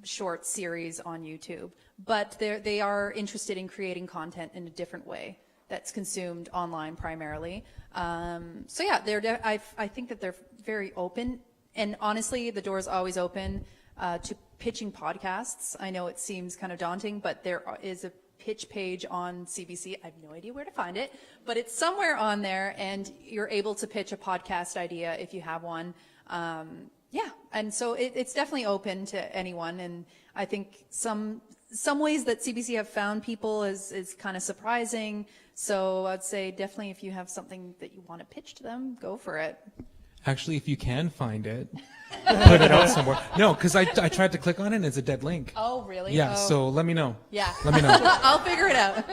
short series on YouTube, but they are interested in creating content in a different way that's consumed online primarily. So yeah, I think that they're very open, and honestly, the door is always open to pitching podcasts. I know it seems kind of daunting, but there is a pitch page on CBC. I have no idea where to find it, but it's somewhere on there, and you're able to pitch a podcast idea if you have one. Yeah, and so it's definitely open to anyone, and I think some some ways that CBC have found people is kind of surprising. So I'd say definitely if you have something that you want to pitch to them, go for it. Actually, if you can find it, put it out somewhere. No, because I tried to click on it and it's a dead link. Oh, really? Yeah, Oh. so let me know. Yeah. Let me know. I'll figure it out.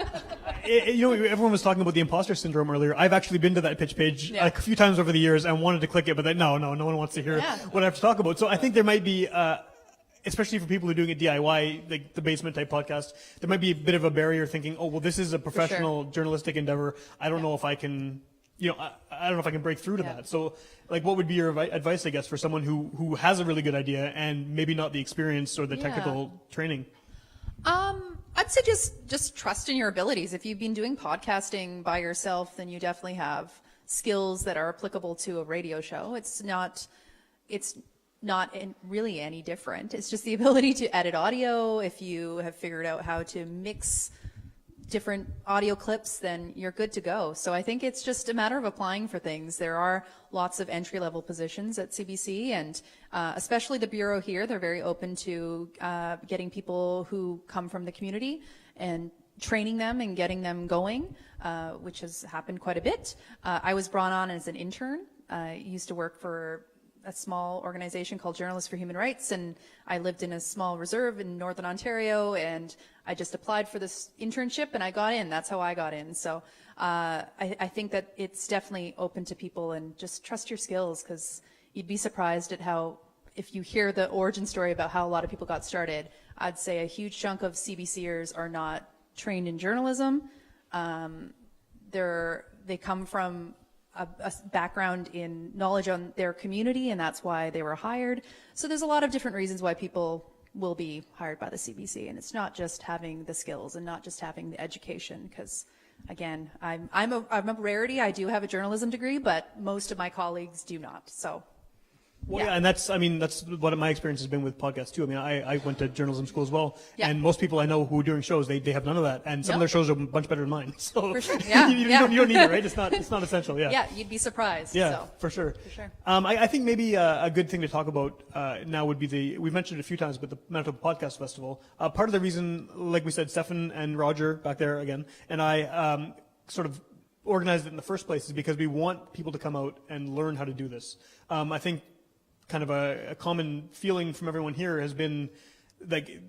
Everyone was talking about the imposter syndrome earlier. I've actually been to that pitch page Yeah. a few times over the years and wanted to click it, but then, no one wants to hear Yeah. what I have to talk about. So I think there might be, especially for people who are doing it DIY, like the basement type podcast, there might be a bit of a barrier thinking, oh, well, this is a professional journalistic endeavor. I don't know if I can, I don't know if I can break through to that. So, like, what would be your advice, I guess, for someone who has a really good idea and maybe not the experience or the technical training? I'd say just trust in your abilities. If you've been doing podcasting by yourself, then you definitely have skills that are applicable to a radio show. It's not really any different. It's just the ability to edit audio. If you have figured out how to mix different audio clips, then you're good to go. So I think it's just a matter of applying for things. There are lots of entry-level positions at CBC, and especially the Bureau here, they're very open to getting people who come from the community and training them and getting them going, which has happened quite a bit. I was brought on as an intern. I used to work for a small organization called Journalists for Human Rights, and I lived in a small reserve in Northern Ontario, and I just applied for this internship and I got in. That's how I got in. So I think that it's definitely open to people, and just trust your skills, because you'd be surprised at how, if you hear the origin story about how a lot of people got started, I'd say a huge chunk of CBCers are not trained in journalism. They come from a background in knowledge on their community, and that's why they were hired. So there's a lot of different reasons why people will be hired by the CBC, and it's not just having the skills and not just having the education, because again, I'm a rarity. I do have a journalism degree, but most of my colleagues do not. So Well, yeah, and that's what my experience has been with podcasts too. I mean, I went to journalism school as well, and most people I know who are doing shows, they have none of that, and some of their shows are much better than mine. So for sure. Yeah. you don't need it, right? It's not essential. Yeah. Yeah, you'd be surprised. Yeah, so. for sure. For sure. I think maybe a good thing to talk about now would be we've mentioned it a few times, but the Manitoba Podcast Festival. Part of the reason, like we said, Stefan and Roger back there again, and I sort of organized it in the first place is because we want people to come out and learn how to do this. I think kind of a common feeling from everyone here has been like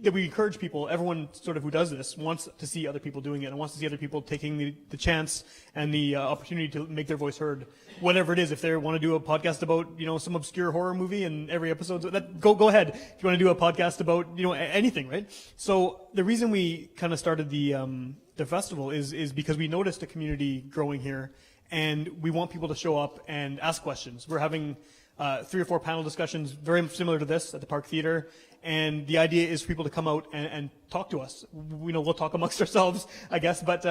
that we encourage people, everyone sort of who does this wants to see other people doing it and wants to see other people taking the chance and the opportunity to make their voice heard, whatever it is. If they want to do a podcast about, some obscure horror movie and every episode, go ahead. If you want to do a podcast about, anything, right? So the reason we kind of started the festival is because we noticed a community growing here, and we want people to show up and ask questions. We're having 3 or 4 panel discussions very similar to this at the Park Theater, and the idea is for people to come out and talk to us. We'll talk amongst ourselves, I guess, but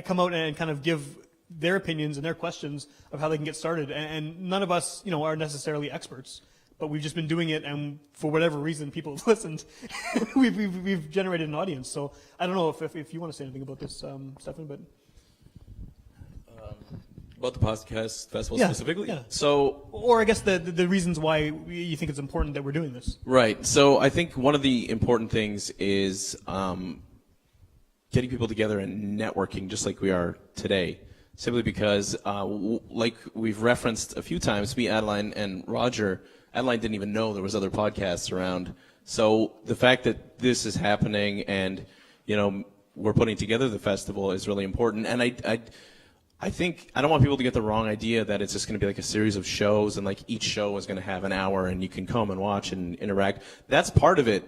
come out and kind of give their opinions and their questions of how they can get started. And none of us, are necessarily experts, but we've just been doing it, and for whatever reason, people have listened. we've generated an audience. So I don't know if you want to say anything about this, Stefan, but. About the podcast festival specifically? Yeah. So, or I guess the reasons why you think it's important that we're doing this. right. So I think one of the important things is getting people together and networking just like we are today. Simply because, like we've referenced a few times, me, Adeline, and Roger, Adeline didn't even know there was other podcasts around. So the fact that this is happening and, we're putting together the festival is really important. And I think I don't want people to get the wrong idea that it's just going to be like a series of shows and like each show is going to have an hour and you can come and watch and interact. That's part of it,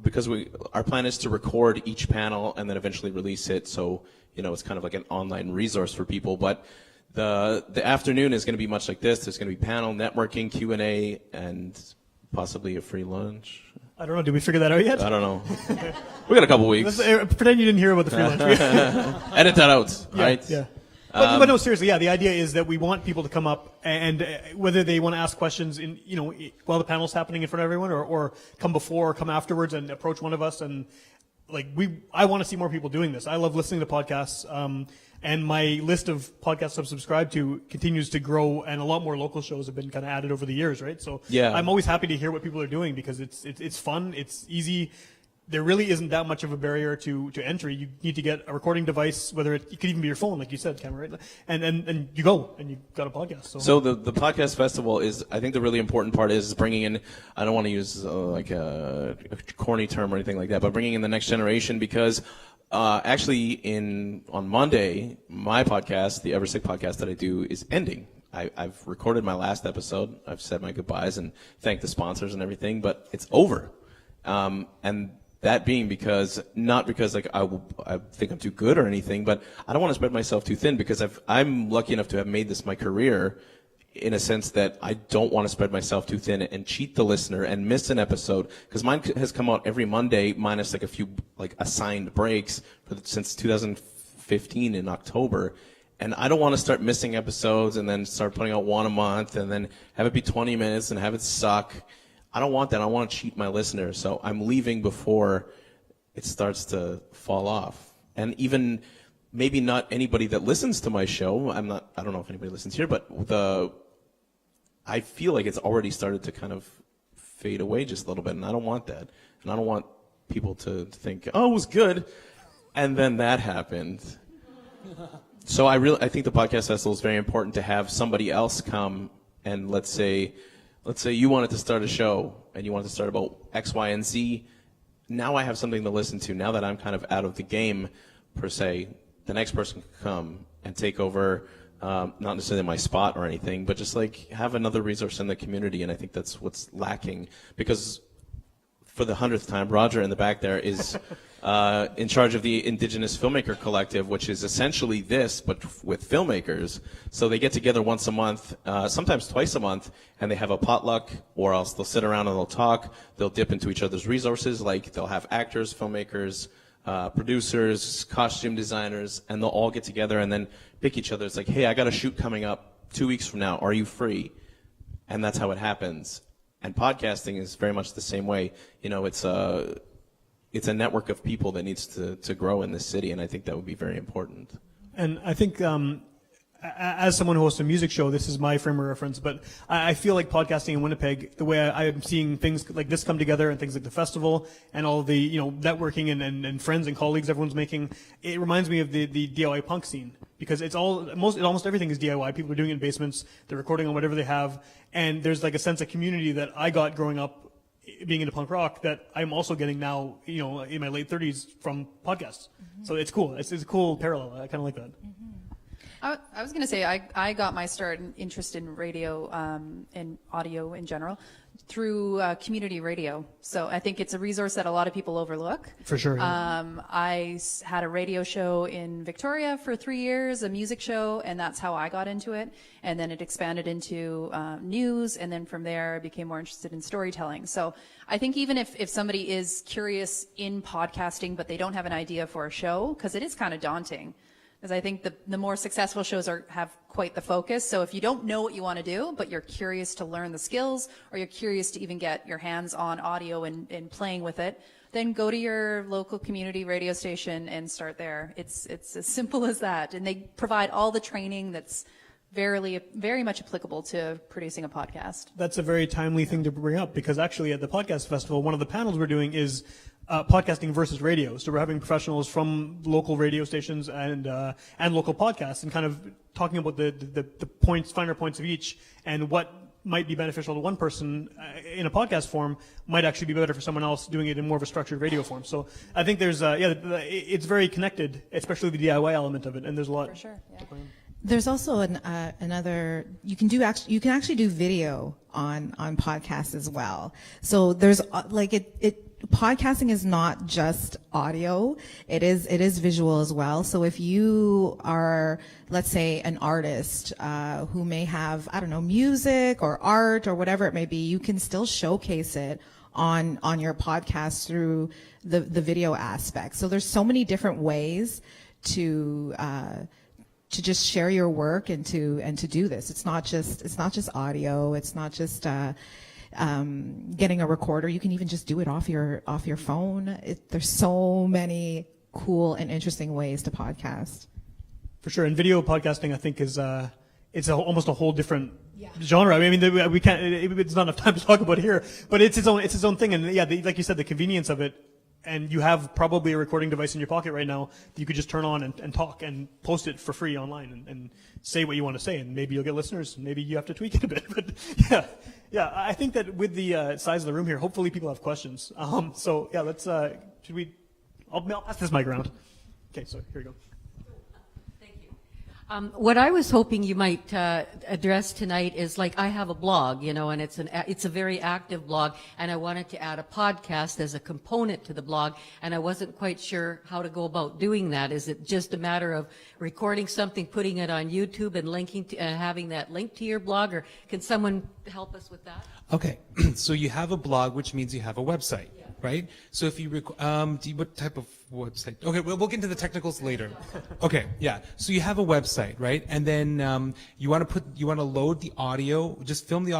because our plan is to record each panel and then eventually release it. So, it's kind of like an online resource for people. But the afternoon is going to be much like this. There's going to be panel, networking, Q&A, and possibly a free lunch. I don't know. Did we figure that out yet? I don't know. We got a couple weeks. Pretend you didn't hear about the free lunch. Edit that out, right? Yeah. But no, seriously, the idea is that we want people to come up and whether they want to ask questions while the panel's happening in front of everyone or come before or come afterwards and approach one of us. And I want to see more people doing this. I love listening to podcasts. And my list of podcasts I've subscribed to continues to grow, and a lot more local shows have been kind of added over the years, right? So yeah. I'm always happy to hear what people are doing because it's fun, it's easy. there really isn't that much of a barrier to entry. You need to get a recording device, whether it could even be your phone, like you said, Kammer, right? And you go, and you've got a podcast. So the podcast festival is, I think the really important part is bringing in, I don't want to use like a corny term or anything like that, but bringing in the next generation, because actually on Monday, my podcast, the Ever Sick podcast that I do, is ending. I've recorded my last episode. I've said my goodbyes and thanked the sponsors and everything, but it's over. And that being not because like I think I'm too good or anything, but I don't want to spread myself too thin, because I'm lucky enough to have made this my career, in a sense that I don't want to spread myself too thin and cheat the listener and miss an episode, because mine has come out every Monday minus like a few like assigned breaks since 2015 in October. And I don't want to start missing episodes and then start putting out one a month and then have it be 20 minutes and have it suck. I don't want that. I want to cheat my listeners. So I'm leaving before it starts to fall off. And even maybe not anybody that listens to my show. I don't know if anybody listens here, but I feel like it's already started to kind of fade away just a little bit. And I don't want that. And I don't want people to think, oh, it was good. And then that happened. So I think the podcast festival is very important, to have somebody else come, and let's say you wanted to start a show and you wanted to start about X, Y, and Z. Now I have something to listen to. Now that I'm kind of out of the game, per se, the next person can come and take over, not necessarily my spot or anything, but just like have another resource in the community. And I think that's what's lacking, because for the 100th time, Roger in the back there is in charge of the Indigenous Filmmaker Collective, which is essentially this, but with filmmakers. So they get together once a month, sometimes twice a month, and they have a potluck, or else they'll sit around and they'll talk. They'll dip into each other's resources, like they'll have actors, filmmakers, producers, costume designers, and they'll all get together and then pick each other. It's like, hey, I got a shoot coming up 2 weeks from now. Are you free? And that's how it happens. And podcasting is very much the same way. You know, it's a network of people that needs to grow in this city, and I think that would be very important. And I think as someone who hosts a music show, this is my frame of reference, but I feel like podcasting in Winnipeg, the way I'm seeing things like this come together, and things like the festival and all the networking and friends and colleagues everyone's making, it reminds me of the DIY punk scene, because almost everything is DIY. People are doing it in basements, they're recording on whatever they have, and there's like a sense of community that I got growing up being into punk rock that I'm also getting now, in my late 30s from podcasts. Mm-hmm. So it's cool. It's a cool parallel. I kind of like that. Mm-hmm. I was going to say I got my start in interest in radio and audio in general through community radio. So I think it's a resource that a lot of people overlook. For sure. Yeah. I had a radio show in Victoria for 3 years, a music show, and that's how I got into it. And then it expanded into news, and then from there I became more interested in storytelling. So I think even if somebody is curious in podcasting, but they don't have an idea for a show, because it is kind of daunting. Because I think the more successful shows have quite the focus. So if you don't know what you want to do, but you're curious to learn the skills, or you're curious to even get your hands on audio and playing with it, then go to your local community radio station and start there. It's as simple as that. And they provide all the training that's very much applicable to producing a podcast. That's a very timely thing to bring up, because actually at the podcast festival, one of the panels we're doing is podcasting versus radio. So we're having professionals from local radio stations and local podcasts, and kind of talking about the finer points of each, and what might be beneficial to one person in a podcast form might actually be better for someone else doing it in more of a structured radio form. So I think there's it's very connected, especially the DIY element of it, and there's a lot. For sure, yeah. There's also another, you can actually do video on podcasts as well. So there's podcasting is not just audio, it is visual as well. So if you are, let's say, an artist who may have, music or art or whatever it may be, you can still showcase it on your podcast through the video aspect. So there's so many different ways to just share your work and to do this. It's not just audio. It's not just getting a recorder. You can even just do it off your phone. There's so many cool and interesting ways to podcast. For sure, and video podcasting, I think, is almost a whole different genre. I mean, we can't. It's not enough time to talk about here, but it's its own thing. And like you said, the convenience of it and you have probably a recording device in your pocket right now that you could just turn on and talk and post it for free online and say what you want to say, and maybe you'll get listeners, and maybe you have to tweak it a bit. But yeah, I think that with the size of the room here, hopefully people have questions. So yeah, let's, should we, I'll pass this mic around. Okay, so here we go. What I was hoping you might address tonight is, like, I have a blog, you know, and it's a very active blog, and I wanted to add a podcast as a component to the blog, and I wasn't quite sure how to go about doing that. Is it just a matter of recording something, putting it on YouTube, and linking to having that link to your blog, or can someone help us with that? Okay, so you have a blog, which means you have a website, right? So if you what type of website? Okay, we'll get into the technicals later. Okay, yeah. So you have a website, right? And then you want to load the audio. Just film the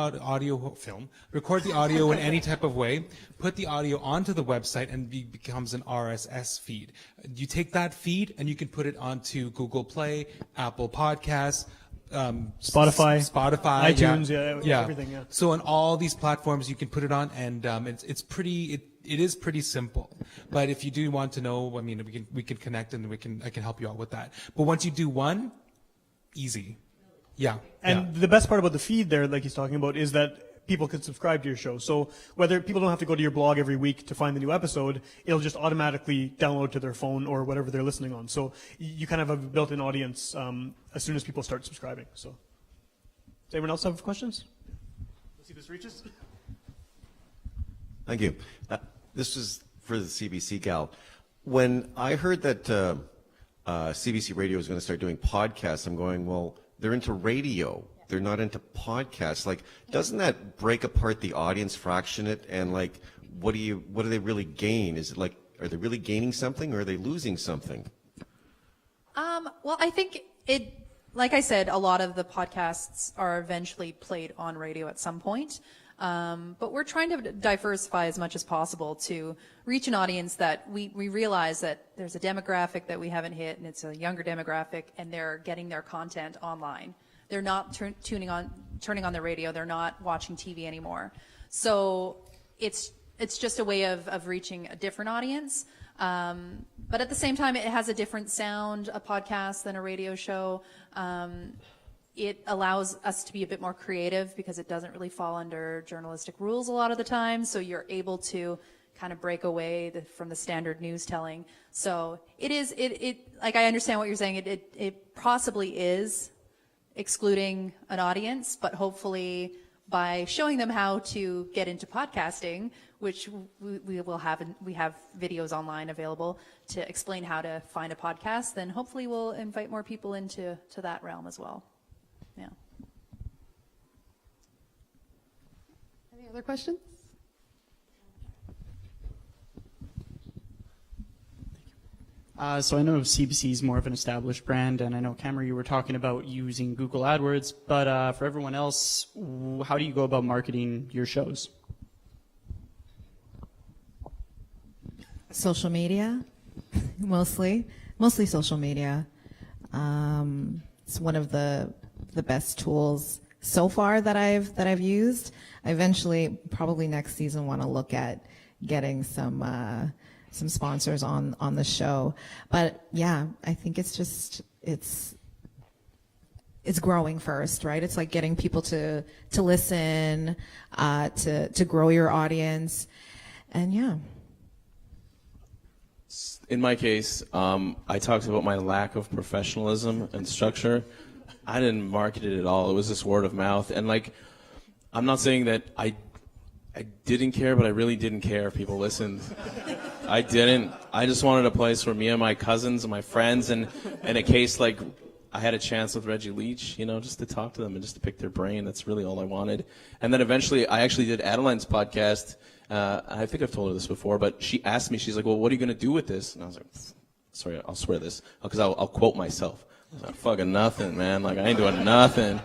record the audio in any type of way. Put the audio onto the website, and it becomes an RSS feed. You take that feed and you can put it onto Google Play, Apple Podcasts. Spotify, iTunes, everything. Yeah. So on all these platforms, you can put it on, and it is pretty simple. But if you do want to know, I mean, we can connect, and I can help you out with that. But once you do one, easy. Yeah. And the best part about the feed there, like he's talking about, is that people can subscribe to your show. So whether people don't have to go to your blog every week to find the new episode, it'll just automatically download to their phone or whatever they're listening on. So you kind of have a built-in audience as soon as people start subscribing. So does anyone else have questions? Let's see if this reaches. Thank you. This is for the CBC gal. When I heard that CBC Radio is going to start doing podcasts, I'm going, well, they're into radio. They're not into podcasts. Like, doesn't that break apart the audience, fraction it, and like, what do they really gain? Is it like, are they really gaining something, or are they losing something? Well, I think like I said, a lot of the podcasts are eventually played on radio at some point. But we're trying to diversify as much as possible to reach an audience that we realize that there's a demographic that we haven't hit, and it's a younger demographic, and they're getting their content online. They're not turning on the radio. They're not watching TV anymore. So it's just a way of reaching a different audience. But at the same time, it has a different sound, a podcast, than a radio show. It allows us to be a bit more creative because it doesn't really fall under journalistic rules a lot of the time. So you're able to kind of break away from the standard news telling. So like, I understand what you're saying. It possibly is excluding an audience, but hopefully by showing them how to get into podcasting, which we have videos online available to explain how to find a podcast, then hopefully we'll invite more people into that realm as well. Yeah. Any other questions? So I know CBC is more of an established brand, and I know, Kammer, you were talking about using Google AdWords, but for everyone else, how do you go about marketing your shows? Social media, mostly social media. It's one of the best tools so far that I've used. I eventually, probably next season, want to look at getting some sponsors on the show. But yeah, I think it's growing first, right? It's like getting people to listen, to grow your audience, and yeah. In my case, I talked about my lack of professionalism and structure. I didn't market it at all. It was just word of mouth. And like, I'm not saying that I didn't care, but I really didn't care if people listened. I didn't. I just wanted a place where me and my cousins and my friends, and in a case like I had a chance with Reggie Leach, you know, just to talk to them and just to pick their brain. That's really all I wanted. And then eventually I actually did Adeline's podcast. I think I've told her this before, but she asked me, she's like, well, what are you going to do with this? And I was like, sorry, I'll swear this, because I'll quote myself. I was like, fucking nothing, man. Like, I ain't doing nothing.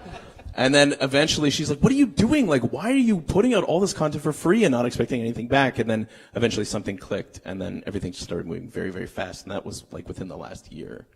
And then eventually she's like, what are you doing? Like, why are you putting out all this content for free and not expecting anything back? And then eventually something clicked, and then everything just started moving very, very fast. And that was like within the last year.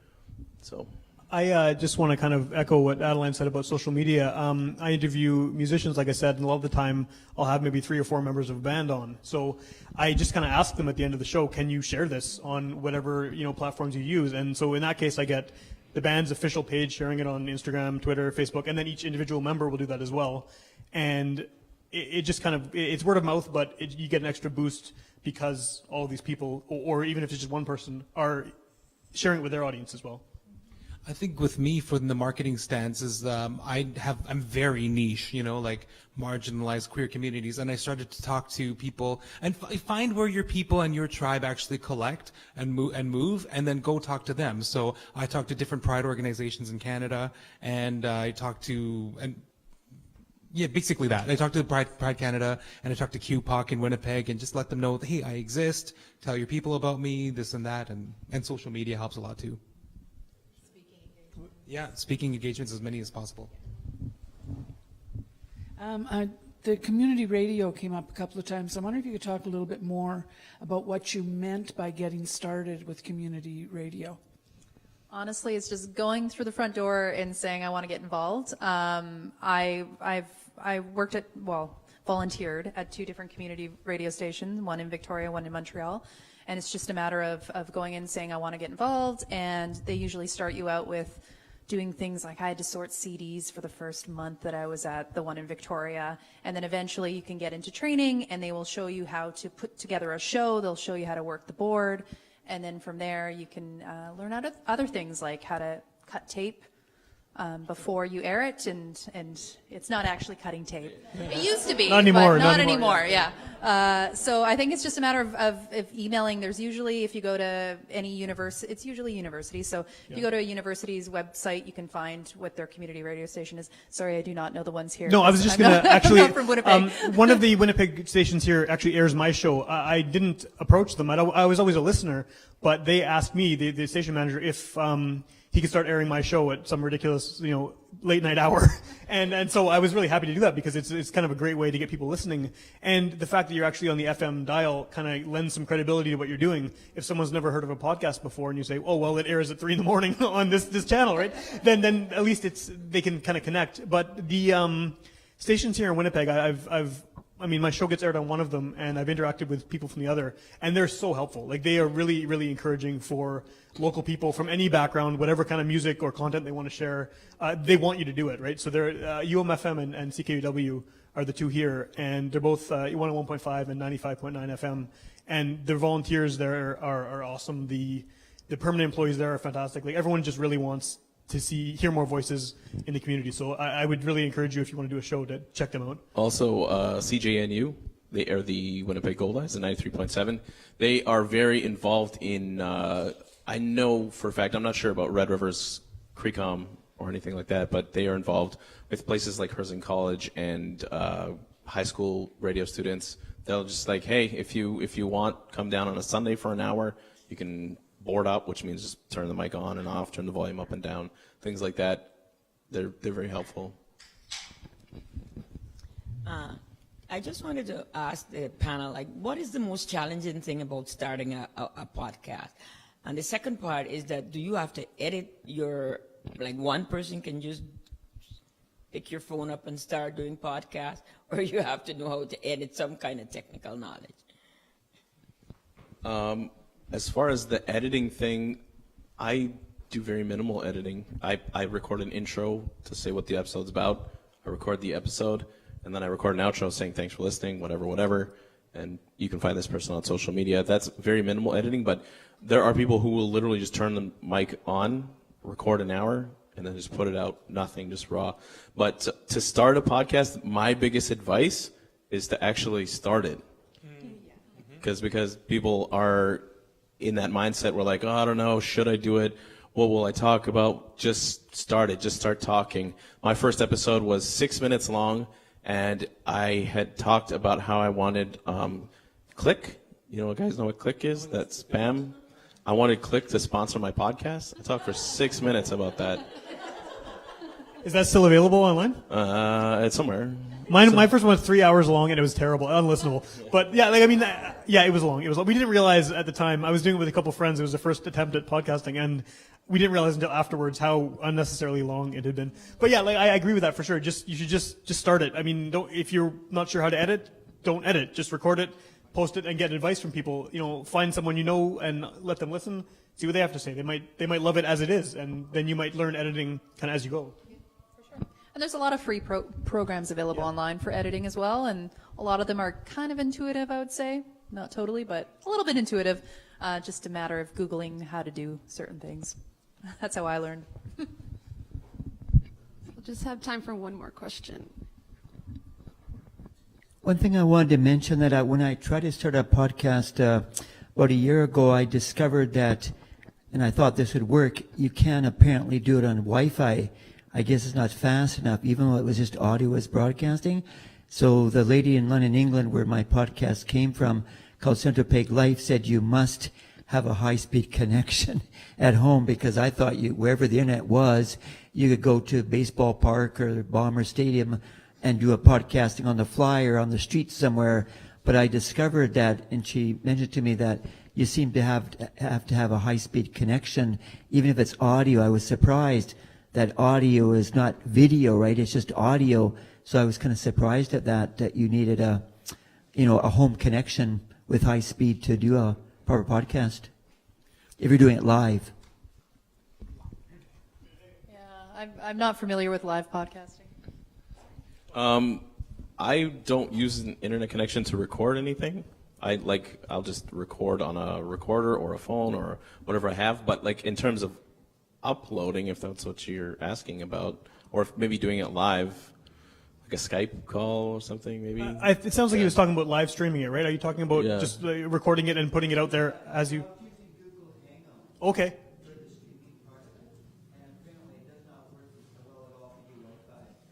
So. I just want to kind of echo what Adeline said about social media. I interview musicians, like I said, and a lot of the time I'll have maybe 3 or 4 members of a band on. So I just kind of ask them at the end of the show, can you share this on whatever platforms you use? And so in that case, I get the band's official page sharing it on Instagram, Twitter, Facebook, and then each individual member will do that as well. And it just kind of, it's word of mouth, but you get an extra boost because all these people, or even if it's just one person, are sharing it with their audience as well. I think with me, from the marketing stance, is I'm very niche, like marginalized queer communities, and I started to talk to people and find where your people and your tribe actually collect and move, and then go talk to them. So I talked to different pride organizations in Canada, and I talked to basically that. I talked to Pride Canada, and I talked to QPOC in Winnipeg, and just let them know, hey, I exist. Tell your people about me, this and that, and social media helps a lot too. Yeah, speaking engagements, as many as possible. The community radio came up a couple of times. I wonder if you could talk a little bit more about what you meant by getting started with community radio. Honestly, it's just going through the front door and saying I want to get involved. I volunteered at 2 different community radio stations, one in Victoria, one in Montreal. And it's just a matter of going in and saying I want to get involved, and they usually start you out with doing things like I had to sort CDs for the first month that I was at the one in Victoria, and then eventually you can get into training, and they will show you how to put together a show. They'll show you how to work the board, and then from there you can learn other things like how to cut tape before you air it, and it's not actually cutting tape. It used to be, not anymore, but not anymore. Yeah. So I think it's just a matter of emailing. There's usually, if you go to any university, it's usually universities. So if you go to a university's website, you can find what their community radio station is. Sorry, I do not know the ones here. No, I was just going to actually, I'm from Winnipeg. One of the Winnipeg stations here actually airs my show. I didn't approach them. I was always a listener, but they asked me, the station manager, if he could start airing my show at some ridiculous, late night hour. And so I was really happy to do that because it's kind of a great way to get people listening. And the fact that you're actually on the FM dial kind of lends some credibility to what you're doing. If someone's never heard of a podcast before and you say, oh, well, it airs at 3 a.m. on this channel, right? Then at least they can kind of connect. But the stations here in Winnipeg, my show gets aired on one of them, and I've interacted with people from the other, and they're so helpful. Like, they are really, really encouraging for local people from any background, whatever kind of music or content they want to share. They want you to do it, right? So they're UMFM and CKUW are the 2 here, and they're both 101.5 and 95.9 FM, and the volunteers there are awesome. The permanent employees there are fantastic. Like, everyone just really wants to hear more voices in the community. So I would really encourage you, if you want to do a show, to check them out. Also, CJNU, they air the Winnipeg Gold Eyes, the 93.7. They are very involved in, I know for a fact, I'm not sure about Red Rivers, Creecom, or anything like that, but they are involved with places like Herzing College and high school radio students. They'll just like, hey, if you want, come down on a Sunday for an hour. You can board up, which means just turn the mic on and off, turn the volume up and down, things like that. They're very helpful. I just wanted to ask the panel, what is the most challenging thing about starting a podcast? And the second part is that, do you have to edit one person can just pick your phone up and start doing podcasts, or you have to know how to edit, some kind of technical knowledge? As far as the editing thing, I do very minimal editing. I record an intro to say what the episode's about. I record the episode, and then I record an outro saying thanks for listening, whatever. And you can find this person on social media. That's very minimal editing, but there are people who will literally just turn the mic on, record an hour, and then just put it out, nothing, just raw. But to start a podcast, my biggest advice is to actually start it. Because people are in that mindset where like, oh, I don't know, should I do it? What will I talk about? Just start it. Just start talking. My first episode was 6 minutes long, and I had talked about how I wanted Click. You guys know what Click is? That's spam. I wanted Click to sponsor my podcast. I talked for 6 minutes about that. Is that still available online? It's somewhere. My first one was 3 hours long, and it was terrible, unlistenable. But yeah, like I mean, yeah, it was long. It was. We didn't realize at the time. I was doing it with a couple of friends. It was the first attempt at podcasting, and we didn't realize until afterwards how unnecessarily long it had been. But yeah, like I agree with that for sure. You should just start it. I mean, if you're not sure how to edit, don't edit. Just record it, post it, and get advice from people. You know, find someone you know and let them listen. See what they have to say. They might love it as it is, and then you might learn editing kind of as you go. And there's a lot of free programs available online for editing as well, and a lot of them are kind of intuitive, I would say. Not totally, but a little bit intuitive. Just a matter of Googling how to do certain things. That's how I learned. We'll just have time for one more question. One thing I wanted to mention that when I tried to start a podcast about a year ago, I discovered that, and I thought this would work, you can apparently do it on Wi-Fi. I guess it's not fast enough, even though it was just audio as broadcasting. So the lady in London, England, where my podcast came from, called Central Peg Life, said you must have a high-speed connection at home, because I thought wherever the internet was, you could go to a baseball park or Bomber Stadium and do a podcasting on the fly or on the street somewhere. But I discovered that, and she mentioned to me that you seem to have to have a high-speed connection, even if it's audio. I was surprised that audio is not video, right? It's just audio. So I was kind of surprised at that you needed a home connection with high speed to do a proper podcast, if you're doing it live. Yeah, I'm not familiar with live podcasting. I don't use an internet connection to record anything. I'll just record on a recorder or a phone or whatever I have. But like in terms of uploading, if that's what you're asking about, or if maybe doing it live, like a Skype call or something, maybe. It sounds like he was talking about live streaming it, right? Are you talking about just recording it and putting it out there as you? Okay.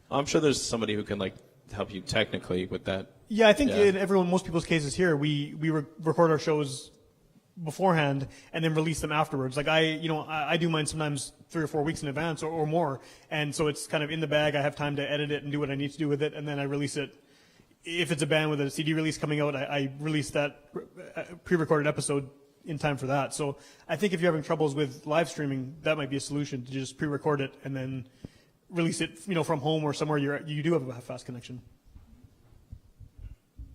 I'm sure there's somebody who can help you technically with that. Yeah, I think in most people's cases here, we record our shows beforehand and then release them afterwards. Like I do mine sometimes 3 or 4 weeks in advance or more, and so it's kind of in the bag. I have time to edit it and do what I need to do with it, and then I release it. If it's a band with a CD release coming out, I release that pre-recorded episode in time for that. So I think if you're having troubles with live streaming, that might be a solution, to just pre-record it and then release it, from home or somewhere you do have a fast connection.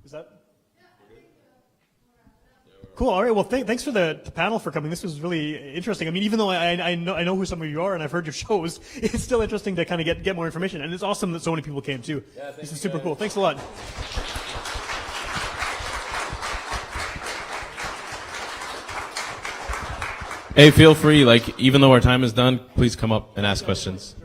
Is that? Cool. All right. Well, thanks for the panel for coming. This was really interesting. I mean, even though I know who some of you are and I've heard your shows, it's still interesting to kind of get more information. And it's awesome that so many people came too. Yeah, this is super cool. Thanks a lot. Hey, feel free. Even though our time is done, please come up and ask questions.